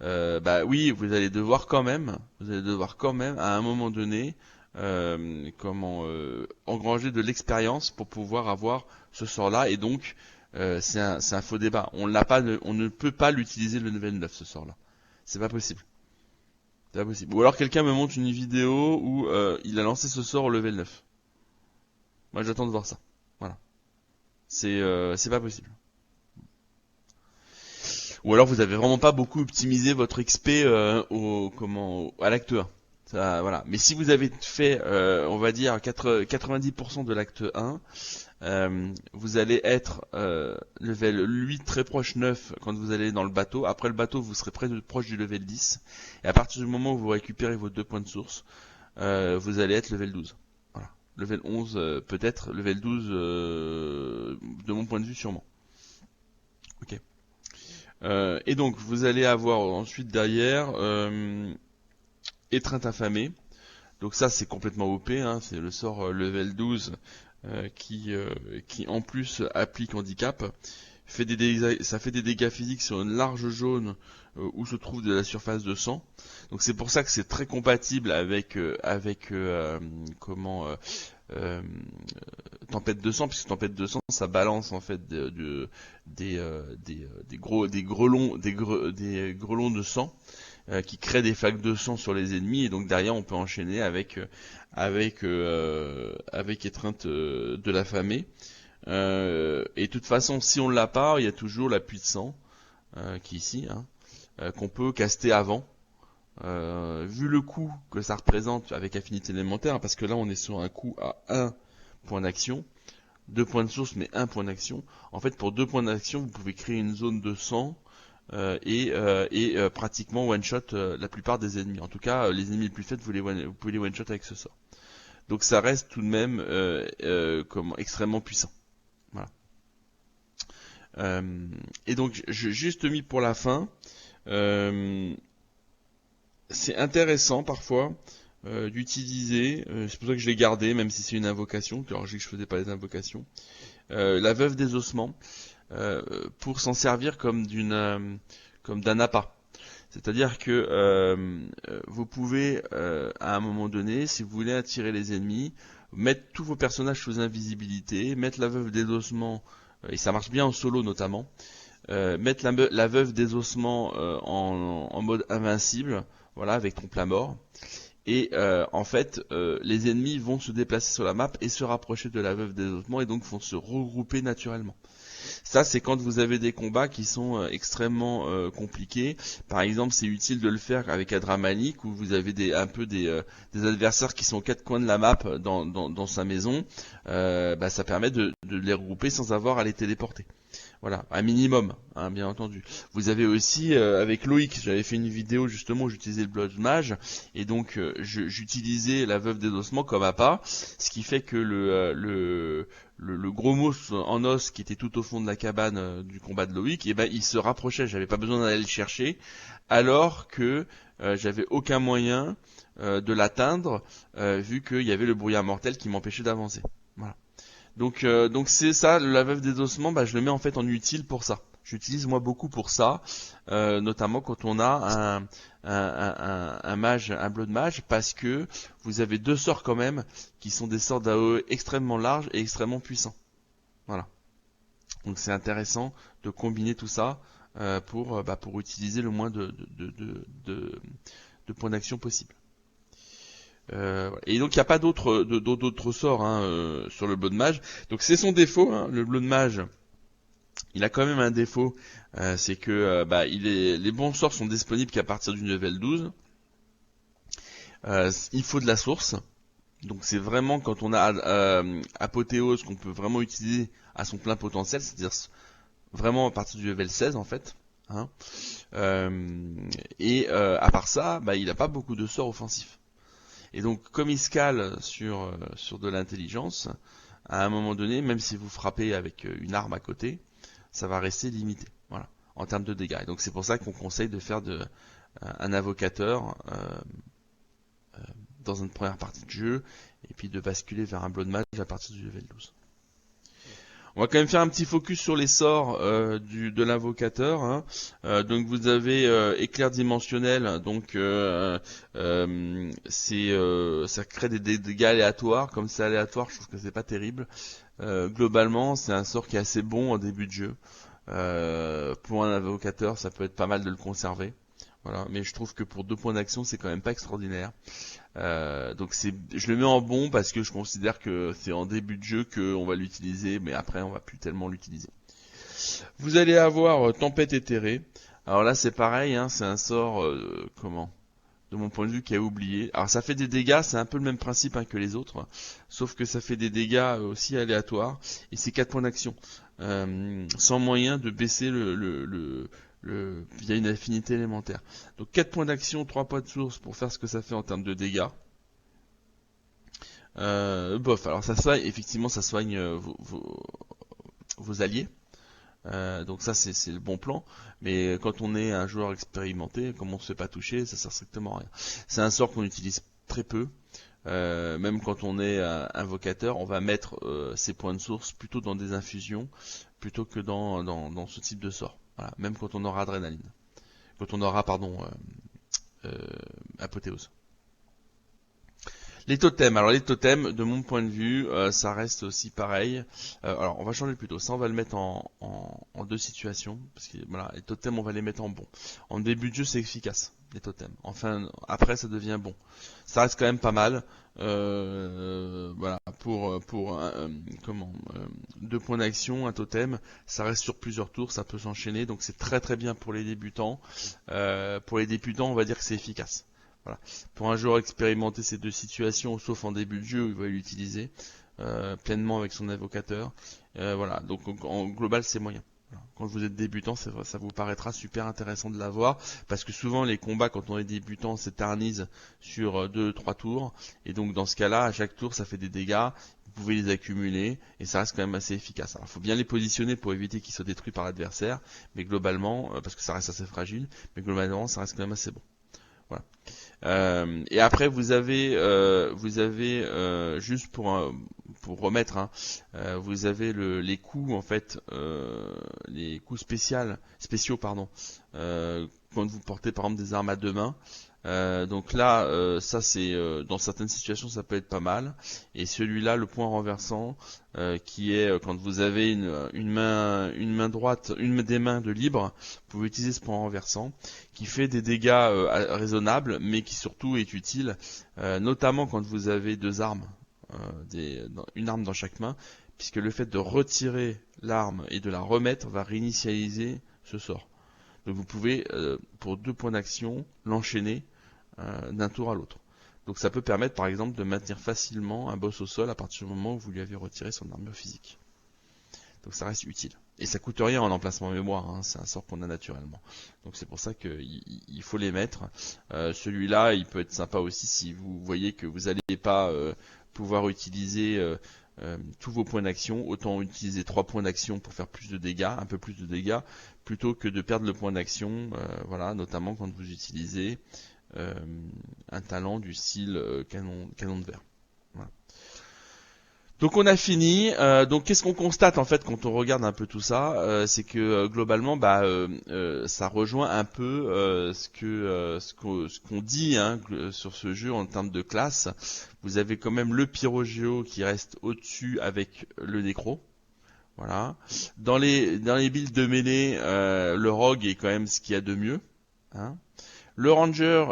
Bah oui, vous allez devoir quand même à un moment donné, engranger de l'expérience pour pouvoir avoir ce sort-là, et donc c'est un faux débat. On ne peut pas l'utiliser le level 9 ce sort-là. C'est pas possible. C'est pas possible. Ou alors quelqu'un me montre une vidéo où il a lancé ce sort au level 9. Moi j'attends de voir ça. Voilà. C'est pas possible. Ou alors vous avez vraiment pas beaucoup optimisé votre XP à l'acte 1. Ça, voilà. Mais si vous avez fait, on va dire 90% de l'acte 1, vous allez être level 8 très proche 9 quand vous allez dans le bateau. Après le bateau, vous serez proche du level 10. Et à partir du moment où vous récupérez vos 2 points de source, vous allez être level 12. Voilà. Level 11 peut-être, level 12 de mon point de vue sûrement. Ok. Et donc vous allez avoir ensuite derrière étreinte affamée. Donc ça c'est complètement OP, hein, c'est le sort level 12 qui en plus applique handicap. Ça fait des dégâts physiques sur une large zone où se trouve de la surface de sang. Donc c'est pour ça que c'est très compatible avec euh, tempête de sang, puisque tempête de sang ça balance en fait des grelons de sang qui créent des flaques de sang sur les ennemis, et donc derrière on peut enchaîner avec étreinte de l'affamé. Et de toute façon, si on l'a pas, il y a toujours la pluie de sang qui est ici, hein, qu'on peut caster avant. Vu le coût que ça représente avec affinité élémentaire, hein, parce que là on est sur un coût à 1 point d'action, 2 points de source mais 1 point d'action. En fait, pour 2 points d'action, vous pouvez créer une zone de sang et pratiquement one-shot la plupart des ennemis. En tout cas, les ennemis les plus faibles, vous pouvez les one-shot avec ce sort. Donc ça reste tout de même extrêmement puissant. Voilà. Et donc j'ai juste mis pour la fin. C'est intéressant parfois d'utiliser, c'est pour ça que je l'ai gardé, même si c'est une invocation, alors j'ai dit que je faisais pas les invocations, la veuve des ossements, pour s'en servir comme d'un appât. C'est-à-dire que vous pouvez, à un moment donné, si vous voulez attirer les ennemis, mettre tous vos personnages sous invisibilité, mettre la veuve des ossements, et ça marche bien en solo notamment, mettre la veuve des ossements en mode invincible, voilà, avec trompe la mort. Et en fait, les ennemis vont se déplacer sur la map et se rapprocher de la veuve des ossements, et donc vont se regrouper naturellement. Ça, c'est quand vous avez des combats qui sont extrêmement compliqués. Par exemple, c'est utile de le faire avec Adramalik, où vous avez des adversaires qui sont aux quatre coins de la map dans sa maison. Ça permet de les regrouper sans avoir à les téléporter. Voilà, un minimum, hein, bien entendu. Vous avez aussi, avec Loïc, j'avais fait une vidéo justement où j'utilisais le Blood Mage, et donc j'utilisais la veuve des ossements comme appât, ce qui fait que le gros mousse en os qui était tout au fond de la cabane du combat de Loïc, et ben il se rapprochait, j'avais pas besoin d'aller le chercher, alors que j'avais aucun moyen de l'atteindre, vu qu'il y avait le brouillard mortel qui m'empêchait d'avancer. Voilà. Donc c'est ça, la veuve des ossements, je le mets en fait en utile pour ça. J'utilise moi beaucoup pour ça, notamment quand on a un mage, un blood mage, parce que vous avez deux sorts quand même qui sont des sorts d'AOE extrêmement larges et extrêmement puissants. Voilà. Donc c'est intéressant de combiner tout ça pour utiliser le moins de points d'action possible. Et donc il n'y a pas d'autres sorts sur le Blood Mage. Donc c'est son défaut, hein, le Blood Mage. Il a quand même un défaut, c'est que les bons sorts sont disponibles qu'à partir du level 12. Il faut de la source. Donc c'est vraiment quand on a Apothéose qu'on peut vraiment utiliser à son plein potentiel, c'est-à-dire vraiment à partir du level 16 en fait. Hein. À part ça, il n'a pas beaucoup de sorts offensifs. Et donc comme il se cale sur de l'intelligence, à un moment donné, même si vous frappez avec une arme à côté, ça va rester limité, voilà, en termes de dégâts. Et donc c'est pour ça qu'on conseille de faire un invocateur dans une première partie de jeu, et puis de basculer vers un Blood Mage à partir du level 12. On va quand même faire un petit focus sur les sorts de l'invocateur. Hein. Donc vous avez éclair dimensionnel, donc ça crée des dégâts aléatoires. Comme c'est aléatoire, je trouve que c'est pas terrible. Globalement, c'est un sort qui est assez bon en début de jeu. Pour un invocateur, ça peut être pas mal de le conserver. Voilà, mais je trouve que pour 2 points d'action, c'est quand même pas extraordinaire. Donc je le mets en bon parce que je considère que c'est en début de jeu qu'on va l'utiliser, mais après on va plus tellement l'utiliser. Vous allez avoir Tempête éthérée. Alors là c'est pareil, hein, c'est un sort, de mon point de vue, qui a oublié. Alors ça fait des dégâts, c'est un peu le même principe hein, que les autres, sauf que ça fait des dégâts aussi aléatoires, et c'est 4 points d'action. Sans moyen de baisser via une affinité élémentaire. Donc 4 points d'action, 3 points de source pour faire ce que ça fait en termes de dégâts. Alors ça soigne, effectivement ça soigne vos alliés. Donc ça c'est le bon plan, mais quand on est un joueur expérimenté, comme on se fait pas toucher, ça sert strictement à rien. C'est un sort qu'on utilise très peu. Même quand on est invocateur, on va mettre ses points de source plutôt dans des infusions, plutôt que dans ce type de sort. Voilà, même quand on aura adrénaline. Quand on aura, apothéose. Les totems. Alors les totems, de mon point de vue, ça reste aussi pareil. Alors on va changer plutôt. Ça, on va le mettre en 2 situations. Parce que voilà, les totems, on va les mettre en bon. En début de jeu, c'est efficace, les totems. Enfin, après, ça devient bon. Ça reste quand même pas mal. Voilà, pour 2 points d'action, un totem, ça reste sur plusieurs tours, ça peut s'enchaîner. Donc c'est très très bien pour les débutants. Pour les débutants, on va dire que c'est efficace. Voilà. Pour un joueur expérimenté ces 2 situations, sauf en début de jeu où il va l'utiliser pleinement avec son invocateur. Voilà. Donc en global c'est moyen. Voilà. Quand vous êtes débutant, ça vous paraîtra super intéressant de l'avoir parce que souvent les combats quand on est débutant s'éternisent sur 2-3 tours et donc dans ce cas-là, à chaque tour ça fait des dégâts. Vous pouvez les accumuler et ça reste quand même assez efficace. Alors il faut bien les positionner pour éviter qu'ils soient détruits par l'adversaire, mais globalement, parce que ça reste assez fragile, mais globalement ça reste quand même assez bon. Voilà. Et après vous avez juste pour remettre, hein, vous avez les coups en fait, les coups spéciaux pardon, quand vous portez par exemple des armes à 2 mains. Donc là, ça c'est dans certaines situations ça peut être pas mal. Et celui-là, le point renversant, qui est quand vous avez une main droite, une des mains de libre, vous pouvez utiliser ce point renversant, qui fait des dégâts raisonnables, mais qui surtout est utile, notamment quand vous avez 2 armes, une arme dans chaque main, puisque le fait de retirer l'arme et de la remettre va réinitialiser ce sort. Donc vous pouvez, pour 2 points d'action, l'enchaîner d'un tour à l'autre. Donc ça peut permettre par exemple de maintenir facilement un boss au sol à partir du moment où vous lui avez retiré son armure physique. Donc ça reste utile. Et ça coûte rien en emplacement mémoire, hein, c'est un sort qu'on a naturellement. Donc c'est pour ça qu'il faut les mettre. Celui-là, il peut être sympa aussi si vous voyez que vous n'allez pas pouvoir utiliser tous vos points d'action, autant utiliser 3 points d'action pour faire plus de dégâts, un peu plus de dégâts, plutôt que de perdre le point d'action, voilà, notamment quand vous utilisez un talent du style canon de verre. Voilà. Donc on a fini. Donc qu'est-ce qu'on constate en fait quand on regarde un peu tout ça, c'est que globalement, ça rejoint un peu ce qu'on dit hein, sur ce jeu en termes de classe. Vous avez quand même le pyrogéo qui reste au-dessus avec le nécro. Voilà. Dans les builds de mêlée, le rogue est quand même ce qu'il y a de mieux. Hein. Le ranger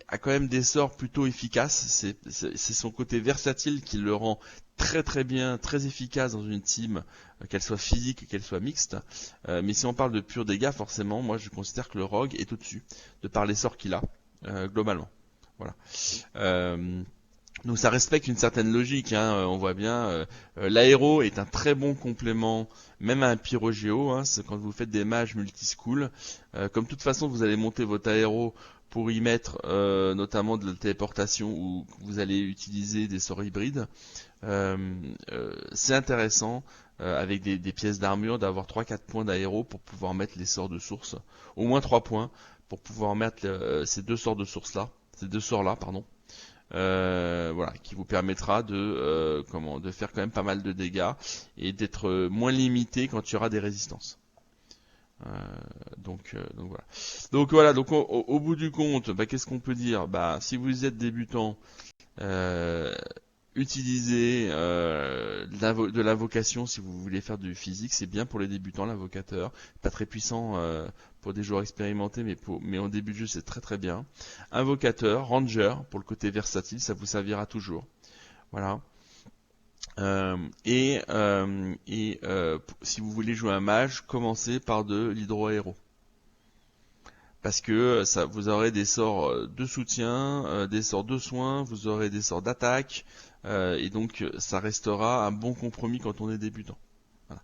a quand même des sorts plutôt efficaces. C'est son côté versatile qui le rend très très bien, très efficace dans une team, qu'elle soit physique, qu'elle soit mixte. Mais si on parle de pur dégâts, forcément, moi je considère que le rogue est au-dessus, de par les sorts qu'il a, globalement. Voilà. Euh, donc ça respecte une certaine logique, hein, on voit bien. L'aéro est un très bon complément, même à un pyrogéo, hein, c'est quand vous faites des mages multischool. Comme de toute façon vous allez monter votre aéro pour y mettre notamment de la téléportation ou vous allez utiliser des sorts hybrides. Euh, c'est intéressant avec des pièces d'armure d'avoir 3-4 points d'aéro pour pouvoir mettre les sorts de source. Au moins 3 points pour pouvoir mettre ces deux sorts de source là, ces deux sorts là, pardon. Voilà, qui vous permettra de faire quand même pas mal de dégâts et d'être moins limité quand il y aura des résistances. Donc voilà. Donc au bout du compte, bah, qu'est-ce qu'on peut dire? Bah, si vous êtes débutant, euh, utilisez de l'invocation si vous voulez faire du physique, c'est bien pour les débutants l'invocateur, pas très puissant pour des joueurs expérimentés, mais en début de jeu c'est très très bien. Invocateur, ranger pour le côté versatile, ça vous servira toujours. Voilà. Si vous voulez jouer un mage, commencez par de l'hydro-aéro. Parce que ça, vous aurez des sorts de soutien, des sorts de soins, vous aurez des sorts d'attaque, et donc ça restera un bon compromis quand on est débutant. Voilà.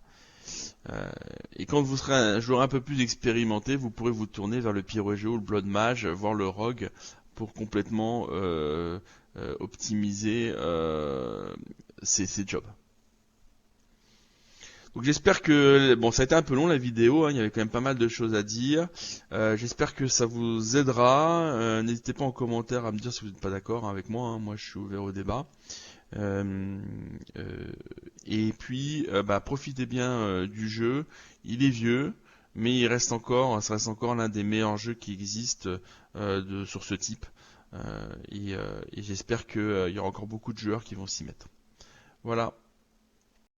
Et quand vous serez un joueur un peu plus expérimenté, vous pourrez vous tourner vers le Pyrogéo, le Blood Mage, voire le Rogue, pour complètement optimiser ces jobs. Donc j'espère que bon, ça a été un peu long la vidéo, hein, il y avait quand même pas mal de choses à dire. J'espère que ça vous aidera. N'hésitez pas en commentaire à me dire si vous n'êtes pas d'accord avec moi. Hein. Moi, je suis ouvert au débat. Euh, euh, et puis, bah, profitez bien du jeu. Il est vieux, mais ça reste encore l'un des meilleurs jeux qui existent sur ce type. Et j'espère qu'il y aura encore beaucoup de joueurs qui vont s'y mettre. Voilà.